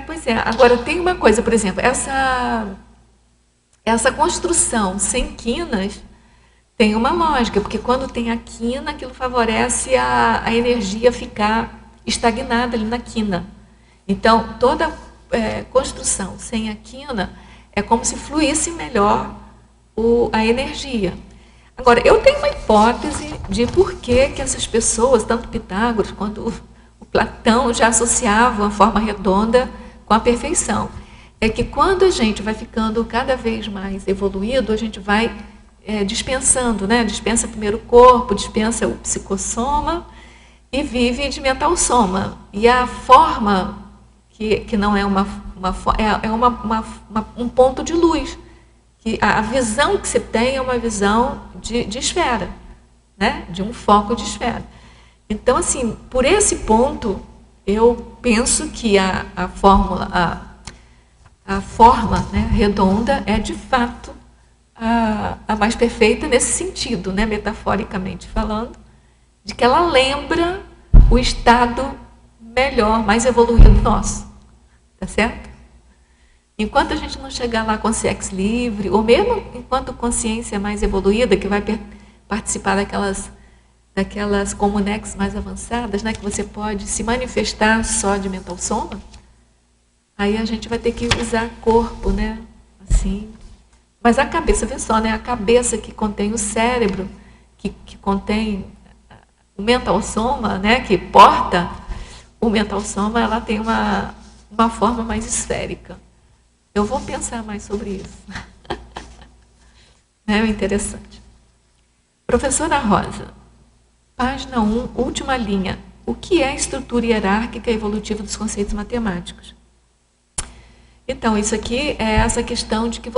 Pois é. Agora, tem uma coisa, por exemplo, essa construção sem quinas tem uma lógica, porque quando tem a quina, aquilo favorece a energia ficar estagnada ali na quina. Então, toda construção sem a quina é como se fluísse melhor a energia. Agora, eu tenho uma hipótese de por que essas pessoas, tanto Pitágoras quanto o Platão, já associavam a forma redonda com a perfeição. É que quando a gente vai ficando cada vez mais evoluído, a gente vai dispensando, né? Dispensa primeiro o corpo, dispensa o psicossoma e vive de mental soma. E a forma, que não é um ponto de luz. Que a visão que se tem é uma visão de esfera, né? De um foco de esfera. Então, assim, por esse ponto, eu penso que a forma, né, redonda é, de fato, a mais perfeita nesse sentido, né, metaforicamente falando, de que ela lembra o estado melhor, mais evoluído nosso. Tá certo? Enquanto a gente não chegar lá consciência livre, ou mesmo enquanto consciência mais evoluída, que vai participar daquelas comunex mais avançadas, né, que você pode se manifestar só de mental soma, aí a gente vai ter que usar corpo, né, assim. Mas a cabeça, vê só, né, a cabeça que contém o cérebro, que contém o mental soma, né, que porta o mental soma, ela tem uma forma mais esférica. Eu vou pensar mais sobre isso. É interessante. Professora Rosa, página 1, última linha. O que é a estrutura hierárquica evolutiva dos conceitos matemáticos? Então, isso aqui é essa questão de que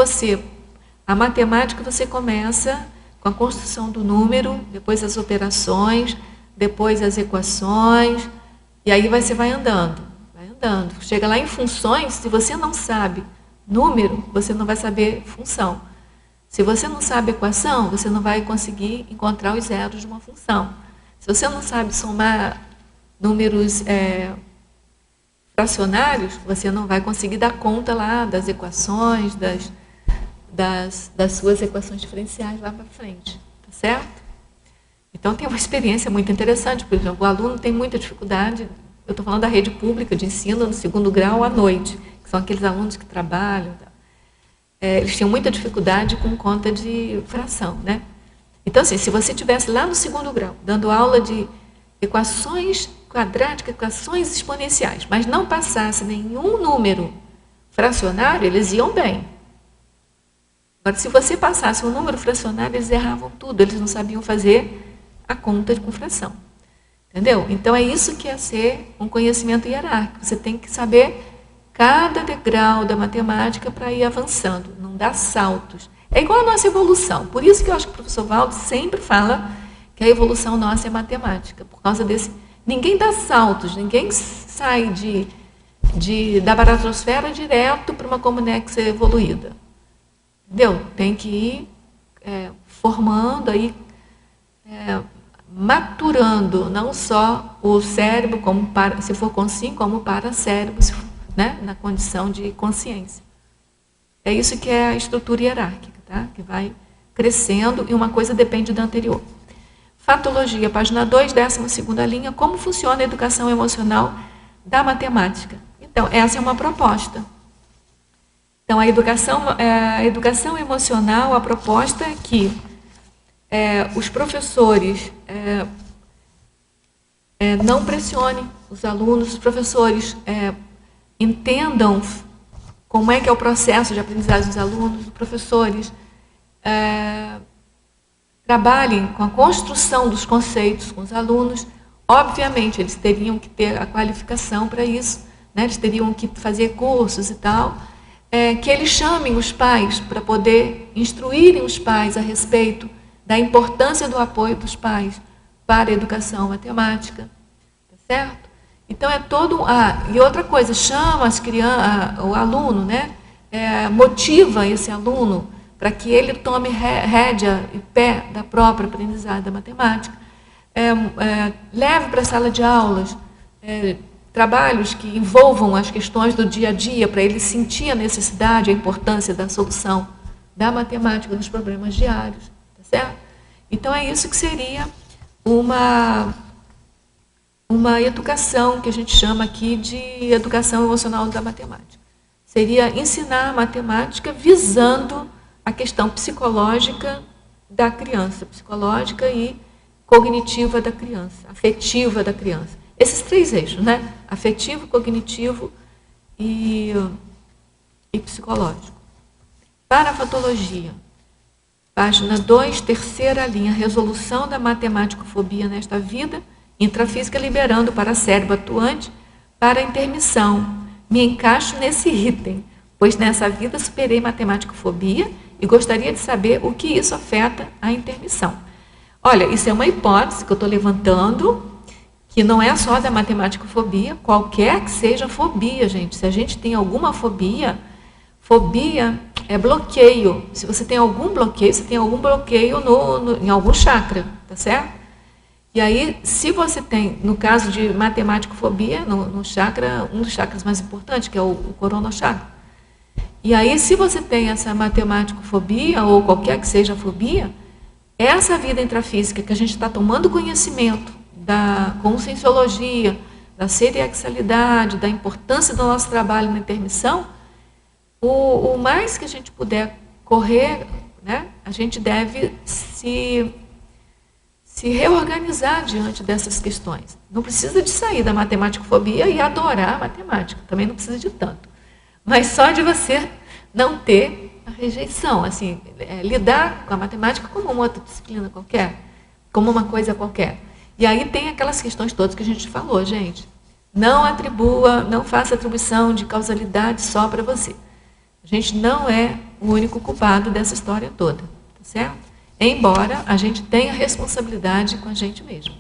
a matemática você começa com a construção do número, depois as operações, depois as equações, e aí você vai andando. Chega lá em funções, se você não sabe número, você não vai saber função. Se você não sabe equação, você não vai conseguir encontrar os zeros de uma função. Se você não sabe somar números fracionários, você não vai conseguir dar conta lá das equações, das suas equações diferenciais lá para frente. Tá certo? Então, tem uma experiência muito interessante. Por exemplo, o aluno tem muita dificuldade. Eu estou falando da rede pública de ensino no 2º grau à noite, que são aqueles alunos que trabalham. Eles tinham muita dificuldade com conta de fração, né? Então, assim, se você estivesse lá no 2º grau, dando aula de equações quadráticas, equações exponenciais, mas não passasse nenhum número fracionário, eles iam bem. Agora, se você passasse um número fracionário, eles erravam tudo, eles não sabiam fazer a conta com fração. Entendeu? Então, é isso que é ser um conhecimento hierárquico. Você tem que saber cada degrau da matemática para ir avançando, não dá saltos. É igual a nossa evolução. Por isso que eu acho que o professor Valdo sempre fala que a evolução nossa é matemática. Por causa desse... Ninguém dá saltos, ninguém sai da baratrosfera direto para uma comunex evoluída. Entendeu? Tem que ir formando, aí, maturando não só o cérebro, se for consciente, como o paracérebro, né, na condição de consciência. É isso que é a estrutura hierárquica, tá? Que vai crescendo e uma coisa depende da anterior. Fatologia, página 2, 12ª linha, como funciona a educação emocional da matemática? Então, essa é uma proposta. Então, a educação emocional, a proposta é que os professores não pressionem os alunos, os professores entendam como é que é o processo de aprendizagem dos alunos, os professores trabalhem com a construção dos conceitos com os alunos. Obviamente, eles teriam que ter a qualificação para isso, né? Eles teriam que fazer cursos e tal, que eles chamem os pais para poder instruírem os pais a respeito da importância do apoio dos pais para a educação matemática, tá certo? Então, é todo... e outra coisa, chama as crianças, o aluno, né? Motiva esse aluno para que ele tome rédea e pé da própria aprendizagem da matemática, leve para a sala de aulas, trabalhos que envolvam as questões do dia a dia, para ele sentir a necessidade, a importância da solução da matemática dos problemas diários, tá certo? Então, é isso que seria uma educação que a gente chama aqui de educação emocional da matemática. Seria ensinar a matemática visando a questão psicológica da criança, psicológica e cognitiva da criança, afetiva da criança. Esses 3 eixos, né? Afetivo, cognitivo e psicológico. Para a patologia, página 2, terceira linha, resolução da matemático-fobia nesta vida intrafísica, liberando para cérebro atuante para a intermissão. Me encaixo nesse item, pois nessa vida superei matemático-fobia e gostaria de saber o que isso afeta a intermissão. Olha, isso é uma hipótese que eu estou levantando, que não é só da matemático-fobia, qualquer que seja a fobia, gente. Se a gente tem alguma fobia, fobia é bloqueio. Se você tem algum bloqueio, você tem algum bloqueio em algum chakra, tá certo? E aí, se você tem, no caso de matemático-fobia, no chakra, um dos chakras mais importantes, que é o coronochakra. E aí, se você tem essa matemático-fobia, ou qualquer que seja a fobia, essa vida intrafísica que a gente está tomando conhecimento da conscienciologia, da seriaxialidade, da importância do nosso trabalho na intermissão, o mais que a gente puder correr, né, a gente deve se reorganizar diante dessas questões. Não precisa de sair da matemático-fobia e adorar a matemática, também não precisa de tanto. Mas só de você não ter a rejeição, assim, lidar com a matemática como uma outra disciplina qualquer, como uma coisa qualquer. E aí tem aquelas questões todas que a gente falou, gente. Não atribua, não faça atribuição de causalidade só para você. A gente não é o único culpado dessa história toda, tá certo? Embora a gente tenha responsabilidade com a gente mesmo.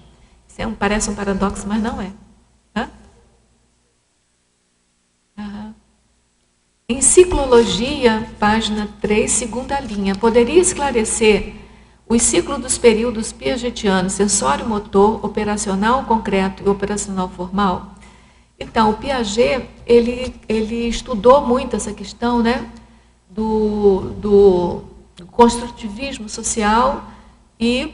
Isso parece um paradoxo, mas não é. Hã? Uhum. Em ciclologia, página 3, segunda linha, poderia esclarecer os ciclos dos períodos piagetianos, sensório motor, operacional concreto e operacional formal? Então, o Piaget, ele estudou muito essa questão, né, do construtivismo social e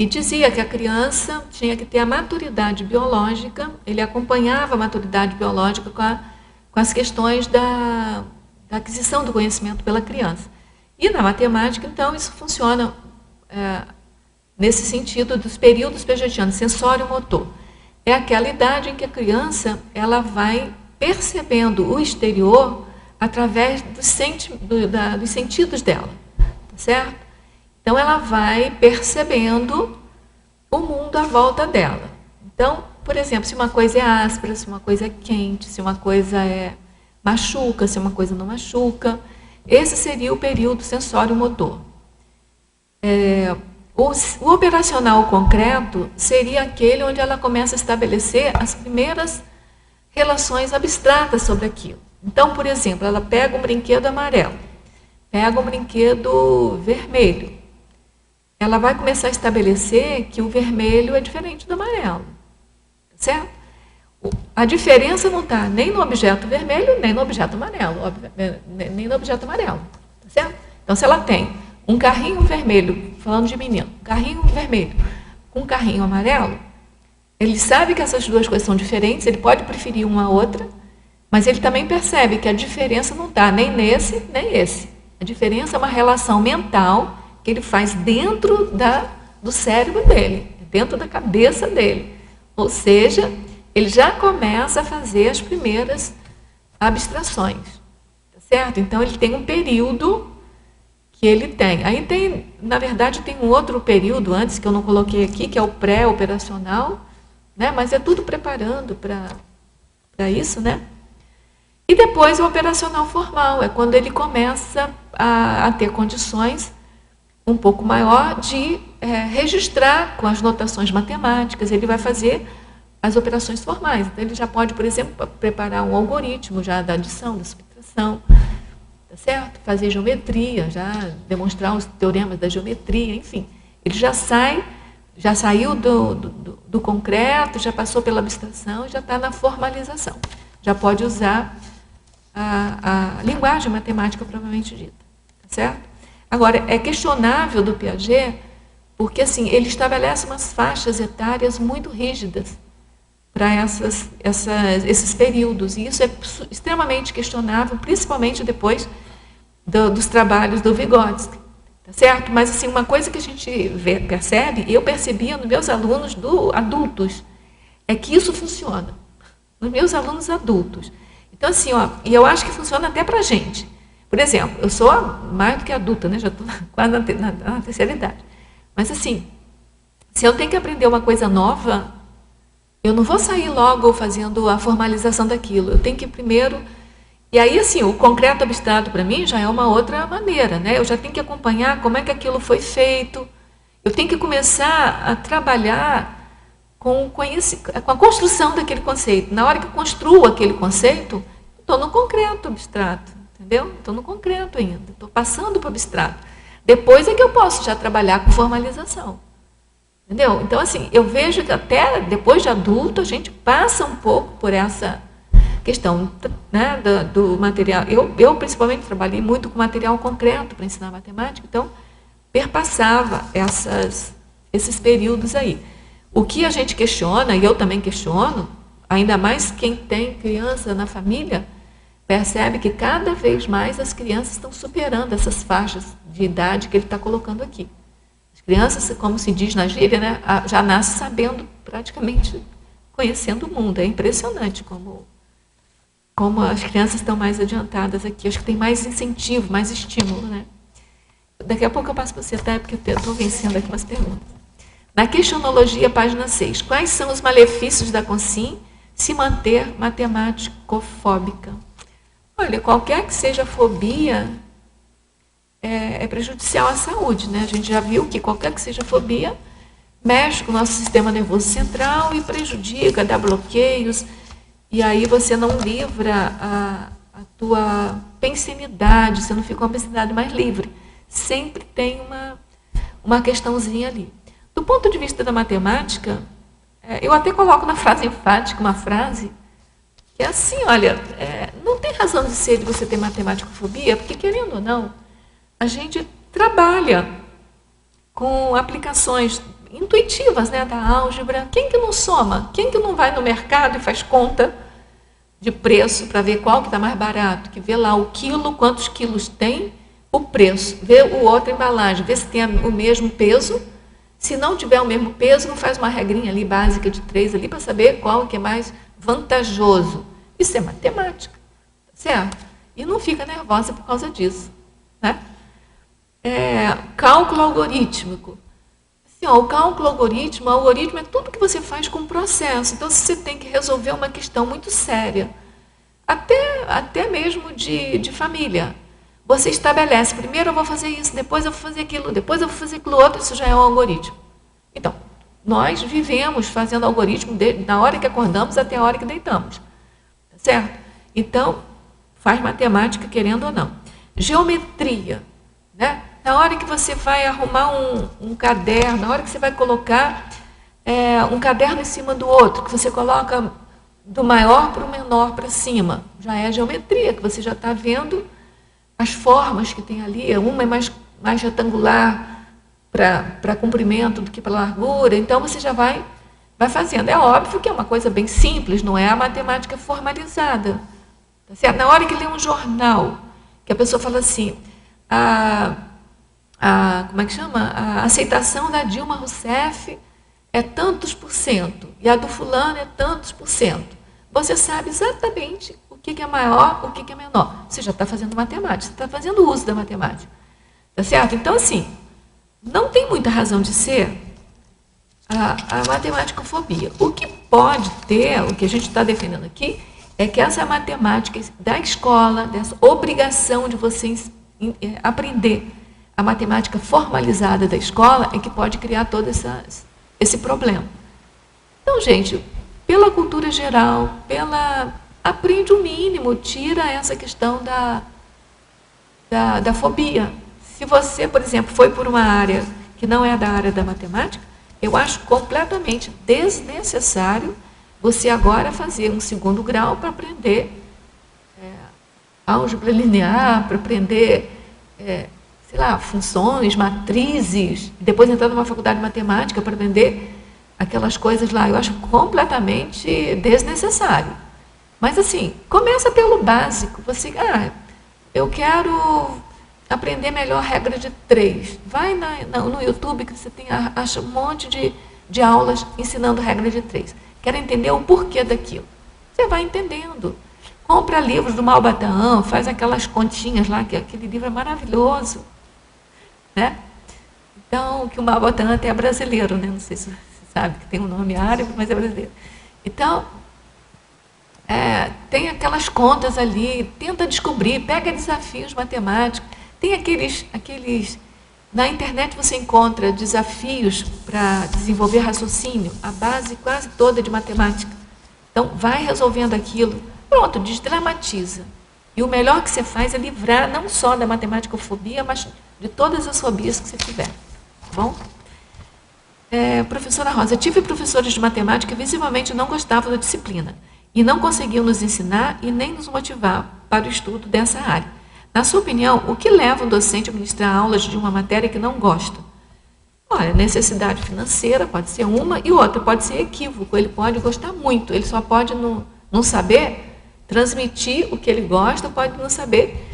dizia que a criança tinha que ter a maturidade biológica, ele acompanhava a maturidade biológica com as questões da aquisição do conhecimento pela criança. E na matemática, então, isso funciona nesse sentido dos períodos piagetianos, sensório-motor. É aquela idade em que a criança ela vai percebendo o exterior através dos sentidos dela, tá certo? Então, ela vai percebendo o mundo à volta dela. Então, por exemplo, se uma coisa é áspera, se uma coisa é quente, se uma coisa machuca, se uma coisa não machuca, esse seria o período sensório-motor. O operacional concreto seria aquele onde ela começa a estabelecer as primeiras relações abstratas sobre aquilo. Então, por exemplo, ela pega um brinquedo amarelo, pega um brinquedo vermelho. Ela vai começar a estabelecer que o vermelho é diferente do amarelo. Certo? A diferença não está nem no objeto vermelho, nem no objeto amarelo. Nem no objeto amarelo. Certo? Então, se ela tem um carrinho vermelho, falando de menino, um carrinho vermelho com um carrinho amarelo, ele sabe que essas duas coisas são diferentes, ele pode preferir uma a outra, mas ele também percebe que a diferença não está nem nesse, nem esse. A diferença é uma relação mental que ele faz dentro do cérebro dele, dentro da cabeça dele. Ou seja, ele já começa a fazer as primeiras abstrações. Tá certo? Então, ele tem um período que ele tem. Aí tem, na verdade, tem um outro período antes que eu não coloquei aqui, que é o pré-operacional, né? Mas é tudo preparando para isso, né? E depois o operacional formal, é quando ele começa a ter condições um pouco maior de registrar com as notações matemáticas, ele vai fazer as operações formais. Então, ele já pode, por exemplo, preparar um algoritmo já da adição, da subtração, tá certo? Fazer geometria, já demonstrar os teoremas da geometria, enfim. Ele já sai já saiu do concreto, já passou pela abstração, já está na formalização. Já pode usar a linguagem matemática propriamente dita, tá certo? Agora, é questionável do Piaget, porque assim, ele estabelece umas faixas etárias muito rígidas para esses períodos, e isso é extremamente questionável, principalmente depois dos trabalhos do Vygotsky, tá certo? Mas assim, uma coisa que a gente percebe, eu percebia nos meus alunos adultos, é que isso funciona, nos meus alunos adultos. Então assim, ó, e eu acho que funciona até para a gente. Por exemplo, eu sou mais do que adulta, né? Já estou quase na terceira idade. Mas assim, se eu tenho que aprender uma coisa nova, eu não vou sair logo fazendo a formalização daquilo. Eu tenho que primeiro... E aí, assim, o concreto abstrato para mim já é uma outra maneira, né? Eu já tenho que acompanhar como é que aquilo foi feito. Eu tenho que começar a trabalhar com a construção daquele conceito. Na hora que eu construo aquele conceito, estou no concreto abstrato, entendeu? Estou no concreto ainda, estou passando para o abstrato. Depois é que eu posso já trabalhar com formalização. Entendeu? Então, assim, eu vejo que até depois de adulto, a gente passa um pouco por essa questão, né, do material. Eu, principalmente, trabalhei muito com material concreto para ensinar matemática, então, perpassava esses períodos aí. O que a gente questiona, e eu também questiono, ainda mais quem tem criança na família, percebe que cada vez mais as crianças estão superando essas faixas de idade que ele está colocando aqui. As crianças, como se diz na gíria, né, já nascem sabendo, praticamente, conhecendo o mundo. É impressionante como as crianças estão mais adiantadas aqui. Acho que tem mais incentivo, mais estímulo, né? Daqui a pouco eu passo para você, tá? Porque eu estou vencendo aqui umas perguntas. Na questionologia, página 6. Quais são os malefícios da Consim se manter matemático-fóbica? Olha, qualquer que seja a fobia é prejudicial à saúde, né? A gente já viu que qualquer que seja a fobia mexe com o nosso sistema nervoso central e prejudica, dá bloqueios, e aí você não livra a tua pensinidade, você não fica com uma pensinidade mais livre. Sempre tem uma questãozinha ali. Do ponto de vista da matemática, eu até coloco na frase enfática uma frase que é assim, olha, não tem razão de ser de você ter matemático-fobia, porque, querendo ou não, a gente trabalha com aplicações intuitivas, né, da álgebra. Quem que não soma? Quem que não vai no mercado e faz conta de preço para ver qual que está mais barato? Que vê lá o quilo, quantos quilos tem, o preço. Vê o outro embalagem, vê se tem o mesmo peso. Se não tiver o mesmo peso, não faz uma regrinha ali básica de 3 ali para saber qual que é mais vantajoso. Isso é matemática, certo? E não fica nervosa por causa disso, né? Cálculo algorítmico. Assim, o cálculo algoritmo é tudo que você faz com o processo. Então, se você tem que resolver uma questão muito séria, até mesmo de família, você estabelece, primeiro eu vou fazer isso, depois eu vou fazer aquilo, depois eu vou fazer aquilo outro, isso já é um algoritmo. Então, nós vivemos fazendo algoritmo na hora que acordamos até a hora que deitamos. Tá certo? Então, faz matemática querendo ou não. Geometria, né? Na hora que você vai arrumar um caderno, na hora que você vai colocar um caderno em cima do outro, que você coloca do maior para o menor para cima, já é geometria, que você já está vendo as formas que tem ali. Uma é mais retangular para comprimento do que para largura, então você já vai fazendo. É óbvio que é uma coisa bem simples, não é a matemática formalizada. Tá certo? Na hora que lê um jornal, que a pessoa fala assim, como é que chama? A aceitação da Dilma Rousseff é tantos por cento, e a do fulano é tantos por cento. Você sabe exatamente o que é maior, o que é menor. Você já está fazendo matemática, você está fazendo uso da matemática. Tá certo? Então, assim, não tem muita razão de ser a matemático-fobia. O que pode ter, o que a gente está defendendo aqui, é que essa matemática da escola, dessa obrigação de vocês aprender a matemática formalizada da escola, é que pode criar todo esse problema. Então, gente, pela cultura geral, aprende o mínimo, tira essa questão da fobia. Se você, por exemplo, foi por uma área que não é da área da matemática, Eu acho completamente desnecessário você agora fazer um segundo grau para aprender álgebra linear, para aprender, sei lá, funções, matrizes, depois entrar numa faculdade de matemática para aprender aquelas coisas lá. Eu acho completamente desnecessário. Mas assim, começa pelo básico. Você, eu quero aprender melhor a regra de 3. Vai no YouTube que você acha um monte de aulas ensinando regra de 3. Quero entender o porquê daquilo. Você vai entendendo. Compra livros do Malbataan, faz aquelas continhas lá, que aquele livro é maravilhoso. Né? Então, que o Malbataan até é brasileiro, né? Não sei se você sabe que tem um nome árabe, mas é brasileiro. Então, tem aquelas contas ali, tenta descobrir, pega desafios matemáticos. Tem aqueles na internet você encontra desafios para desenvolver raciocínio, a base quase toda de matemática. Então, vai resolvendo aquilo, pronto, desdramatiza. E o melhor que você faz é livrar não só da matemática-fobia, mas de todas as fobias que você tiver. Tá bom? Professora Rosa, tive professores de matemática que visivelmente não gostavam da disciplina e não conseguiam nos ensinar e nem nos motivar para o estudo dessa área. Na sua opinião, o que leva um docente a ministrar aulas de uma matéria que não gosta? Olha, necessidade financeira pode ser uma e outra pode ser equívoco. Ele pode gostar muito, ele só pode não saber transmitir o que ele gosta, pode não saber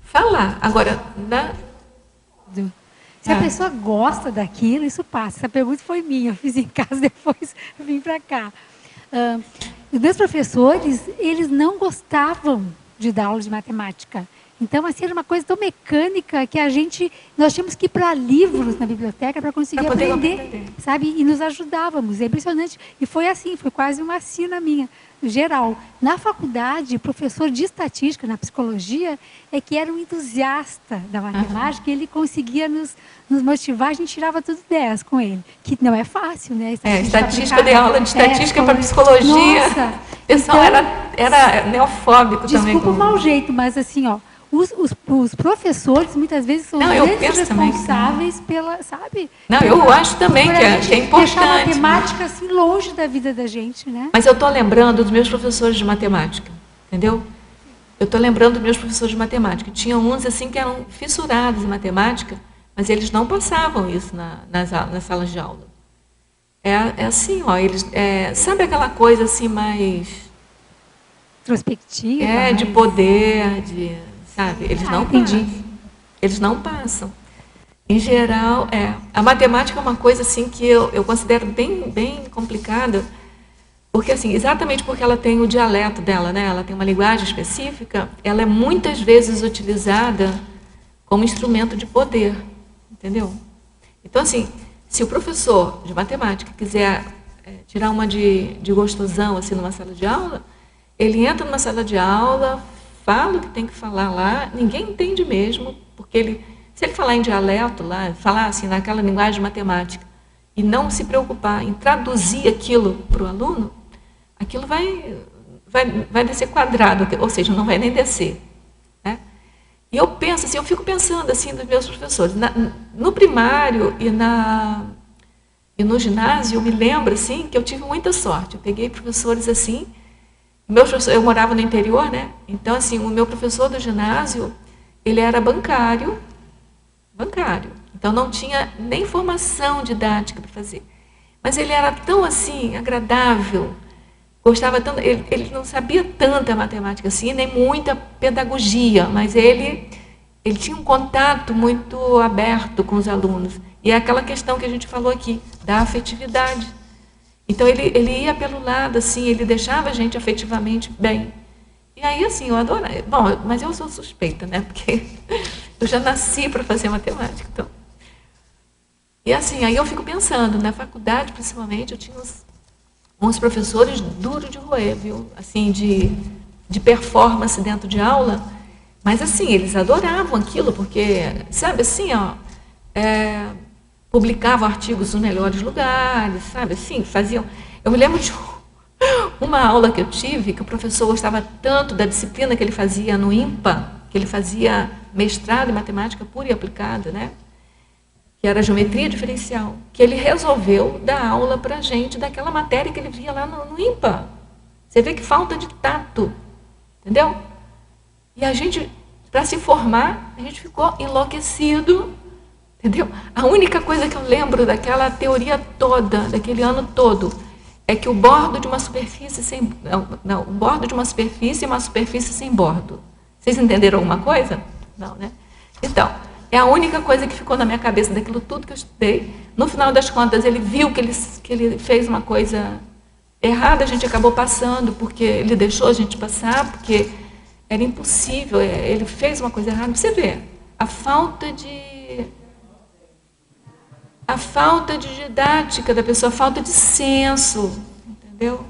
falar. Agora, se a pessoa gosta daquilo, isso passa. Essa pergunta foi minha, eu fiz em casa, depois vim para cá. Os meus professores, eles não gostavam de dar aula de matemática. Então, assim, era uma coisa tão mecânica que nós tínhamos que ir para livros na biblioteca para conseguir aprender, sabe? E nos ajudávamos, é impressionante. E foi assim, foi quase uma sina minha, geral. Na faculdade, o professor de estatística, na psicologia, é que era um entusiasta da matemática, e ele conseguia nos motivar, a gente tirava tudo 10 com ele, que não é fácil, né? Estatística, de aula de estatística para psicologia. Nossa, o pessoal era neofóbico também. Desculpa o mau jeito, mas assim, os professores muitas vezes são grandes responsáveis pela, sabe? Não, eu acho também que é importante. Deixar a matemática assim longe da vida da gente, né? Mas eu estou lembrando dos meus professores de matemática, entendeu? Eu estou lembrando dos meus professores de matemática. Tinha uns assim que eram fissurados em matemática, mas eles não passavam isso nas salas de aula. É assim, eles, sabe aquela coisa assim mais introspectiva, de poder, sabe? Eles não passam. Eles não passam. Em geral, a matemática é uma coisa assim que eu considero bem complicada, porque assim, exatamente porque ela tem o dialeto dela, né? Ela tem uma linguagem específica, ela é muitas vezes utilizada como instrumento de poder, entendeu? Então assim, se o professor de matemática quiser tirar uma de gostosão assim numa sala de aula, ele entra numa sala de aula, fala o que tem que falar lá, ninguém entende mesmo, porque se ele falar em dialeto lá, falar assim naquela linguagem matemática e não se preocupar em traduzir aquilo para o aluno, aquilo vai descer quadrado, ou seja, não vai nem descer. Né? E eu penso assim, eu fico pensando assim dos meus professores, no primário e no ginásio, eu me lembro assim que eu tive muita sorte. Eu peguei professores assim, eu morava no interior, né? Então assim, o meu professor do ginásio, ele era bancário. Então não tinha nem formação didática para fazer. Mas ele era tão assim agradável, gostava tanto, ele não sabia tanta matemática assim, nem muita pedagogia, mas ele tinha um contato muito aberto com os alunos. E é aquela questão que a gente falou aqui, da afetividade. Então ele ia pelo lado, assim, ele deixava a gente afetivamente bem. E aí, assim, eu adorava. Bom, mas eu sou suspeita, né? Porque eu já nasci para fazer matemática. Então. E assim, aí eu fico pensando, na faculdade, principalmente, eu tinha uns professores duros de roer, viu? Assim, de performance dentro de aula. Mas assim, eles adoravam aquilo, porque, sabe, assim, publicavam artigos nos melhores lugares, sabe, assim, faziam... Eu me lembro de uma aula que eu tive, que o professor gostava tanto da disciplina que ele fazia no IMPA, que ele fazia mestrado em matemática pura e aplicada, né? que era geometria diferencial, que ele resolveu dar aula para a gente daquela matéria que ele via lá no IMPA. Você vê que falta de tato, entendeu? E a gente, para se formar, a gente ficou enlouquecido, entendeu? A única coisa que eu lembro daquela teoria toda, daquele ano todo, é que o bordo de uma superfície sem... Não, o bordo de uma superfície é uma superfície sem bordo. Vocês entenderam alguma coisa? Não, né? Então, é a única coisa que ficou na minha cabeça daquilo tudo que eu estudei. No final das contas, ele viu que ele fez uma coisa errada, a gente acabou passando, porque ele deixou a gente passar, porque era impossível, ele fez uma coisa errada. Você vê, a falta de didática da pessoa, a falta de senso, entendeu?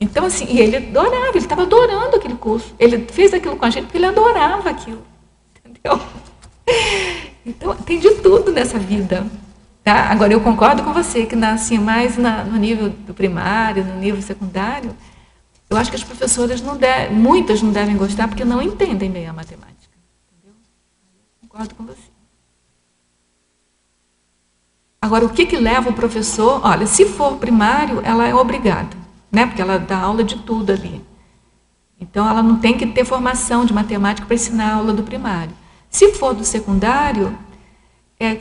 Então, assim, e ele adorava, ele estava adorando aquele curso. Ele fez aquilo com a gente porque ele adorava aquilo, entendeu? Então, tem de tudo nessa vida. Tá? Agora, eu concordo com você que assim, mais no nível do primário, no nível secundário, eu acho que as professoras muitas não devem gostar porque não entendem bem a matemática. Entendeu? Concordo com você. Agora, o que leva o professor... Olha, se for primário, ela é obrigada, né? Porque ela dá aula de tudo ali. Então, ela não tem que ter formação de matemática para ensinar a aula do primário. Se for do secundário,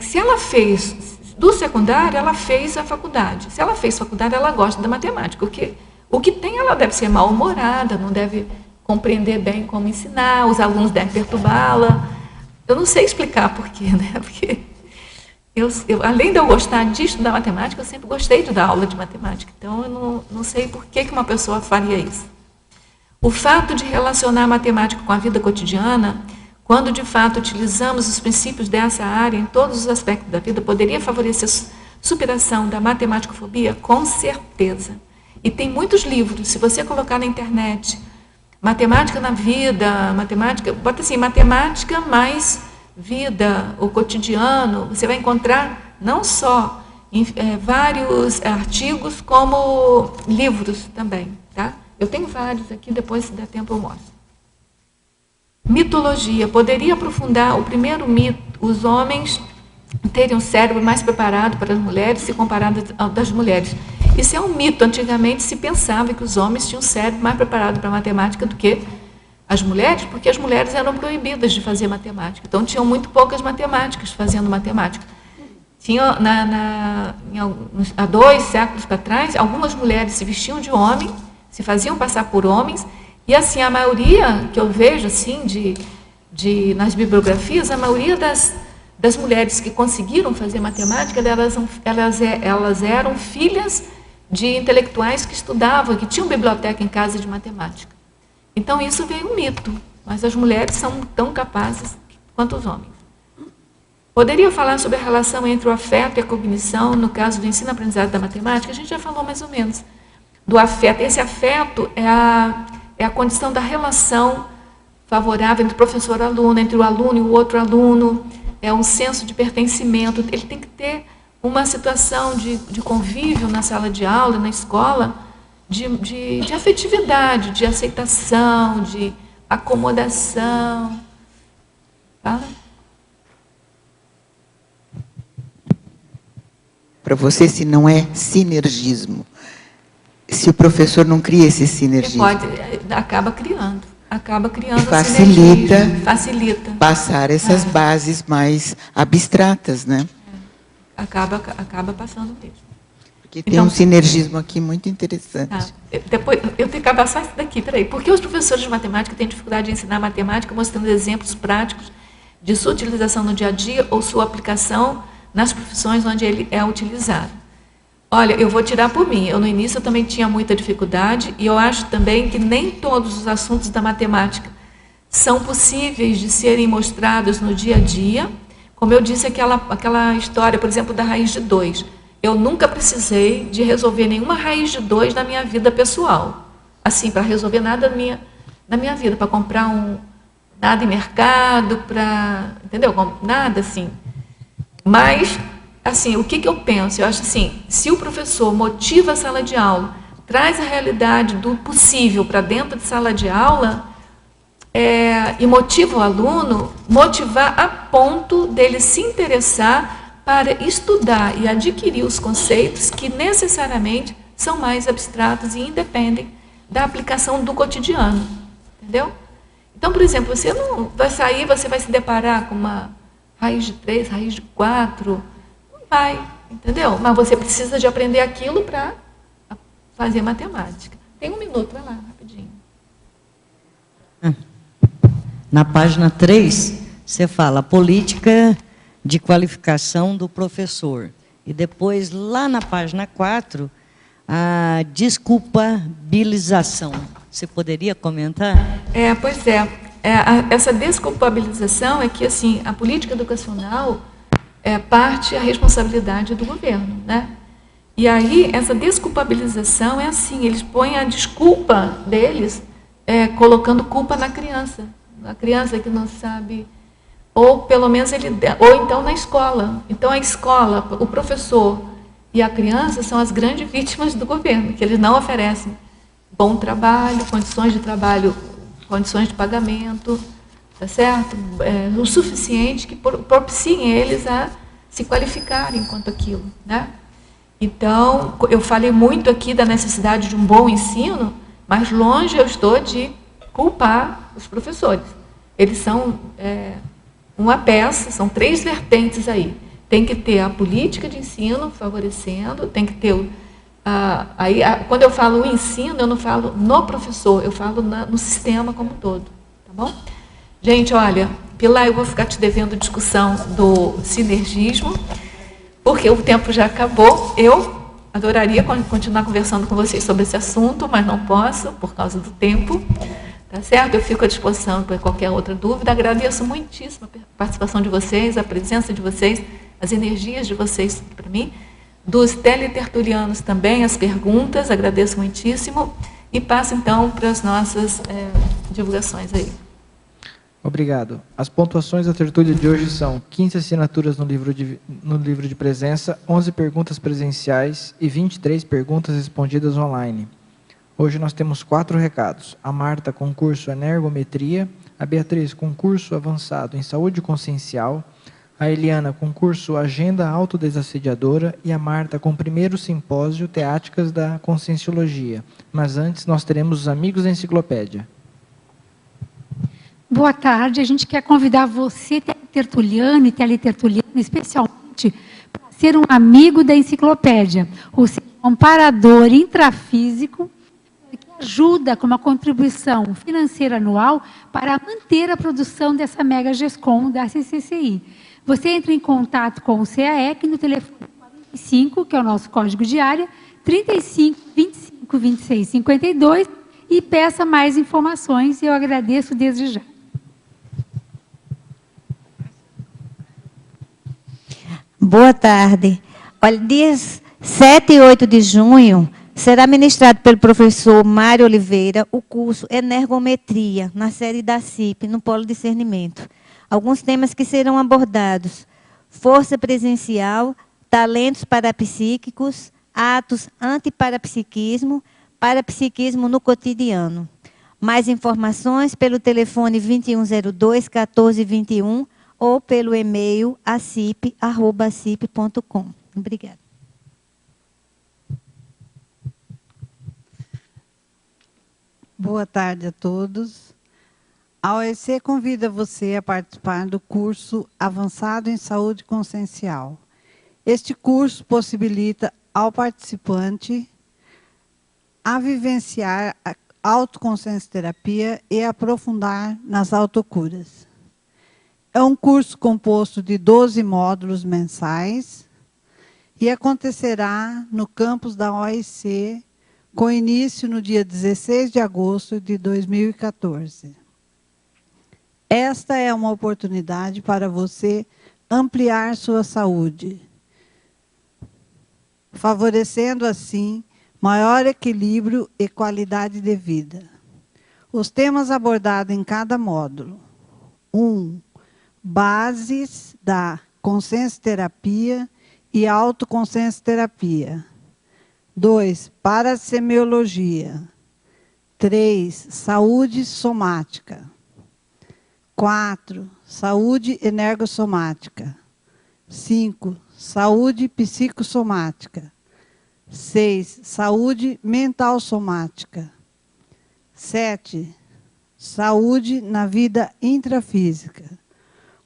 se ela fez... Do secundário, ela fez a faculdade. Se ela fez faculdade, ela gosta da matemática. O que tem, ela deve ser mal-humorada, não deve compreender bem como ensinar, os alunos devem perturbá-la. Eu não sei explicar por quê, né? Porque além de eu gostar de estudar matemática, eu sempre gostei de dar aula de matemática. Então, eu não sei por que uma pessoa faria isso. O fato de relacionar a matemática com a vida cotidiana, quando de fato utilizamos os princípios dessa área em todos os aspectos da vida, poderia favorecer a superação da matematicofobia? Com certeza. E tem muitos livros, se você colocar na internet, matemática na vida, matemática, bota assim, matemática mais vida, o cotidiano, você vai encontrar não só vários artigos, como livros também, tá? Eu tenho vários aqui, depois se der tempo eu mostro. Mitologia. Poderia aprofundar o primeiro mito, os homens terem um cérebro mais preparado para as mulheres se comparado ao das mulheres. Isso é um mito. Antigamente se pensava que os homens tinham um cérebro mais preparado para a matemática do que as mulheres, porque as mulheres eram proibidas de fazer matemática. Então, tinham muito poucas matemáticas fazendo matemática. Tinha, há 2 séculos para trás, algumas mulheres se vestiam de homem, se faziam passar por homens, e assim, a maioria que eu vejo assim, nas bibliografias, a maioria das mulheres que conseguiram fazer matemática, elas eram filhas de intelectuais que estudavam, que tinham biblioteca em casa de matemática. Então, isso veio um mito, mas as mulheres são tão capazes quanto os homens. Poderia falar sobre a relação entre o afeto e a cognição, no caso do ensino-aprendizado da matemática? A gente já falou mais ou menos do afeto. Esse afeto é a condição da relação favorável entre o professor e o aluno, entre o aluno e o outro aluno, é um senso de pertencimento. Ele tem que ter uma situação de convívio na sala de aula, na escola, de afetividade, de aceitação, de acomodação. Fala. Para você, se não é sinergismo, se o professor não cria esse sinergismo, acaba criando facilita passar essas bases mais abstratas, né? Acaba passando mesmo. Porque tem um sinergismo aqui muito interessante. Depois, eu tenho que acabar isso daqui, peraí. Por que os professores de matemática têm dificuldade de ensinar matemática, mostrando exemplos práticos de sua utilização no dia a dia ou sua aplicação nas profissões onde ele é utilizado? Olha, eu vou tirar por mim. No início eu também tinha muita dificuldade e eu acho também que nem todos os assuntos da matemática são possíveis de serem mostrados no dia a dia. Como eu disse, aquela história, por exemplo, da raiz de 2. Eu nunca precisei de resolver nenhuma raiz de 2 na minha vida pessoal. Assim, para resolver nada na minha vida, para comprar nada em mercado, entendeu? Nada assim. Mas, assim, o que eu penso? Eu acho assim, se o professor motiva a sala de aula, traz a realidade do possível para dentro de sala de aula, e motiva o aluno, motivar a ponto dele se interessar para estudar e adquirir os conceitos que necessariamente são mais abstratos e independem da aplicação do cotidiano, entendeu? Então, por exemplo, você não vai sair, você vai se deparar com uma raiz de 3, raiz de 4, não vai, entendeu? Mas você precisa de aprender aquilo para fazer matemática. Tem 1 minuto, vai lá, rapidinho. Na página 3, você fala política de qualificação do professor. E depois, lá na página 4, a desculpabilização. Você poderia comentar? Pois é. Essa desculpabilização é que, assim, a política educacional parte a responsabilidade do governo, né? E aí, essa desculpabilização é assim, eles põem a desculpa deles colocando culpa na criança. A criança que não sabe, ou pelo menos ou então na escola. Então a escola, o professor e a criança são as grandes vítimas do governo, que eles não oferecem bom trabalho, condições de trabalho, condições de pagamento, tá certo? O suficiente que propiciem eles a se qualificarem enquanto aquilo, né? Então, eu falei muito aqui da necessidade de um bom ensino, mas longe eu estou de culpar os professores. Eles são uma peça, são 3 vertentes aí. Tem que ter a política de ensino favorecendo, tem que ter... quando eu falo o ensino, eu não falo no professor, eu falo no sistema como um todo. Tá bom? Gente, olha, Pilar, eu vou ficar te devendo discussão do sinergismo, porque o tempo já acabou. Eu adoraria continuar conversando com vocês sobre esse assunto, mas não posso, por causa do tempo. Tá certo? Eu fico à disposição para qualquer outra dúvida. Agradeço muitíssimo a participação de vocês, a presença de vocês, as energias de vocês para mim. Dos teletertulianos também, as perguntas, agradeço muitíssimo. E passo, então, para as nossas divulgações aí. Obrigado. As pontuações da tertúlia de hoje são 15 assinaturas no livro de presença, 11 perguntas presenciais e 23 perguntas respondidas online. Hoje nós temos 4 recados. A Marta, concurso Energometria. A Beatriz, concurso avançado em Saúde Consciencial. A Eliana, concurso Agenda Autodesassediadora. E a Marta, com primeiro simpósio Teáticas da Conscienciologia. Mas antes, nós teremos os amigos da enciclopédia. Boa tarde. A gente quer convidar você, tertuliano e teletertuliano, especialmente para ser um amigo da enciclopédia. Ou seja, um amparador intrafísico que ajuda com uma contribuição financeira anual para manter a produção dessa mega GESCOM da CCCI. Você entra em contato com o CAEC no telefone 45, que é o nosso código de área, 35 25 26 52, e peça mais informações. Eu agradeço desde já. Boa tarde. Olha, dias 7 e 8 de junho, será ministrado pelo professor Mário Oliveira o curso Energometria, na série da CIP, no Polo Discernimento. Alguns temas que serão abordados: força presencial, talentos parapsíquicos, atos antiparapsiquismo, parapsiquismo no cotidiano. Mais informações pelo telefone 2102-1421 ou pelo e-mail acip@acip.com. Obrigada. Boa tarde a todos. A OEC convida você a participar do curso Avançado em Saúde Consciencial. Este curso possibilita ao participante a vivenciar a autoconsciencioterapia e aprofundar nas autocuras. É um curso composto de 12 módulos mensais e acontecerá no campus da OEC, com início no dia 16 de agosto de 2014. Esta é uma oportunidade para você ampliar sua saúde, favorecendo assim maior equilíbrio e qualidade de vida. Os temas abordados em cada módulo: 1. Bases da consciencioterapia e autoconsciencioterapia. 2. Parasemiologia. 3. Saúde somática. 4. Saúde energossomática. 5. saúde psicossomática. 6, saúde mental somática. 7, saúde na vida intrafísica.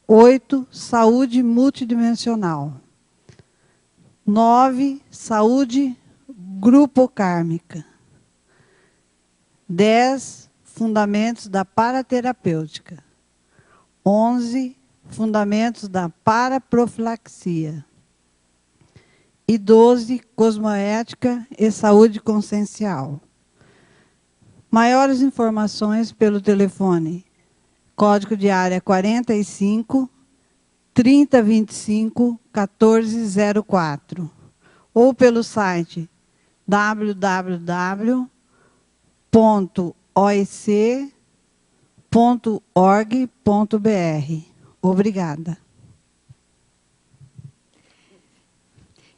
8, saúde multidimensional. 9, saúde grupocármica. 10, fundamentos da paraterapêutica. 11, fundamentos da paraprofilaxia. E 12, cosmoética e saúde consciencial. Maiores informações pelo telefone, código de área 45 3025 1404, ou pelo site www.oec.org.br. Obrigada.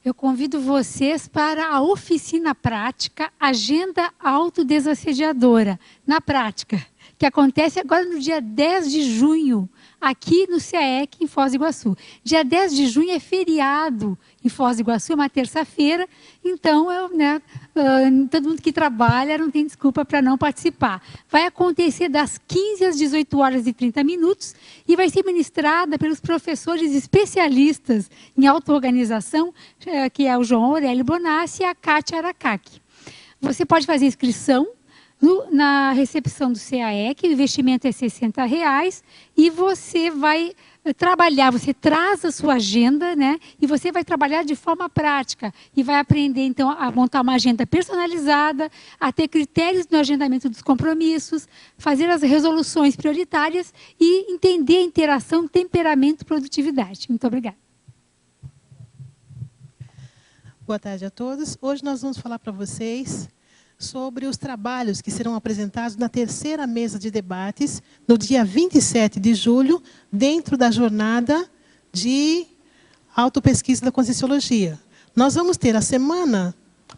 Eu convido vocês para a oficina prática Agenda Autodesassediadora, na prática, que acontece agora no dia 10 de junho, aqui no CAEC, em Foz do Iguaçu. Dia 10 de junho é feriado em Foz do Iguaçu, é uma terça-feira, então todo mundo que trabalha não tem desculpa para não participar. Vai acontecer das 15 às 18 horas e 30 minutos e vai ser ministrada pelos professores especialistas em auto-organização, que é o João Aurélio Bonassi e a Kátia Aracaki. Você pode fazer inscrição na recepção do CAEC, o investimento é R$60, e você vai trabalhar, você traz a sua agenda, né? E você vai trabalhar de forma prática e vai aprender, então, a montar uma agenda personalizada, a ter critérios no agendamento dos compromissos, fazer as resoluções prioritárias e entender a interação temperamento e produtividade. Muito obrigada. Boa tarde a todos. Hoje nós vamos falar para vocês sobre os trabalhos que serão apresentados na terceira mesa de debates, no dia 27 de julho, dentro da jornada de autopesquisa da Conscienciologia. Nós vamos ter a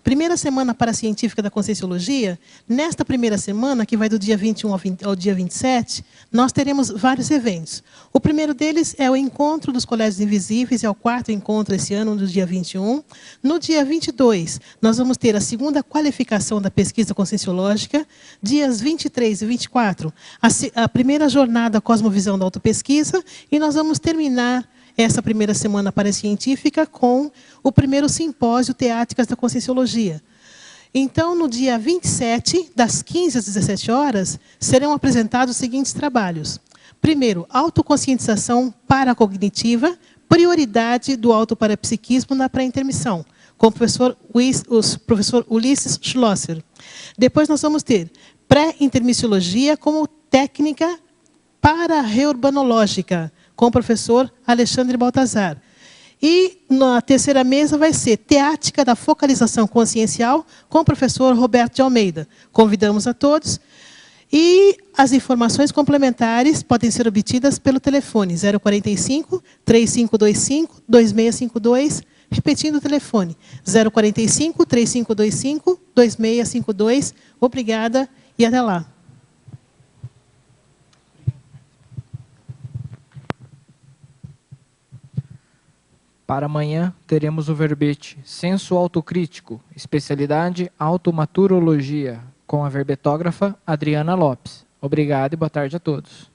primeira semana paracientífica da Conscienciologia. Nesta primeira semana, que vai do dia 21 ao dia 27, nós teremos vários eventos. O primeiro deles é o Encontro dos Colégios Invisíveis, é o 4º encontro esse ano, no dia 21. No dia 22, nós vamos ter a segunda qualificação da pesquisa conscienciológica. Dias 23 e 24, a primeira jornada Cosmovisão da Autopesquisa, e nós vamos terminar essa primeira semana paracientífica com o primeiro simpósio Teáticas da Conscienciologia. Então, no dia 27, das 15 às 17 horas, serão apresentados os seguintes trabalhos. Primeiro, autoconscientização paracognitiva, prioridade do autoparapsiquismo na pré-intermissão, com o professor Ulisses Schlosser. Depois nós vamos ter pré-intermissiologia como técnica para-reurbanológica, com o professor Alexandre Baltazar. E na terceira mesa vai ser Teática da Focalização Consciencial, com o professor Roberto de Almeida. Convidamos a todos. E as informações complementares podem ser obtidas pelo telefone 045 3525 2652, repetindo o telefone 045 3525 2652. Obrigada e até lá. Para amanhã, teremos o verbete Senso Autocrítico, especialidade Automaturologia, com a verbetógrafa Adriana Lopes. Obrigado e boa tarde a todos.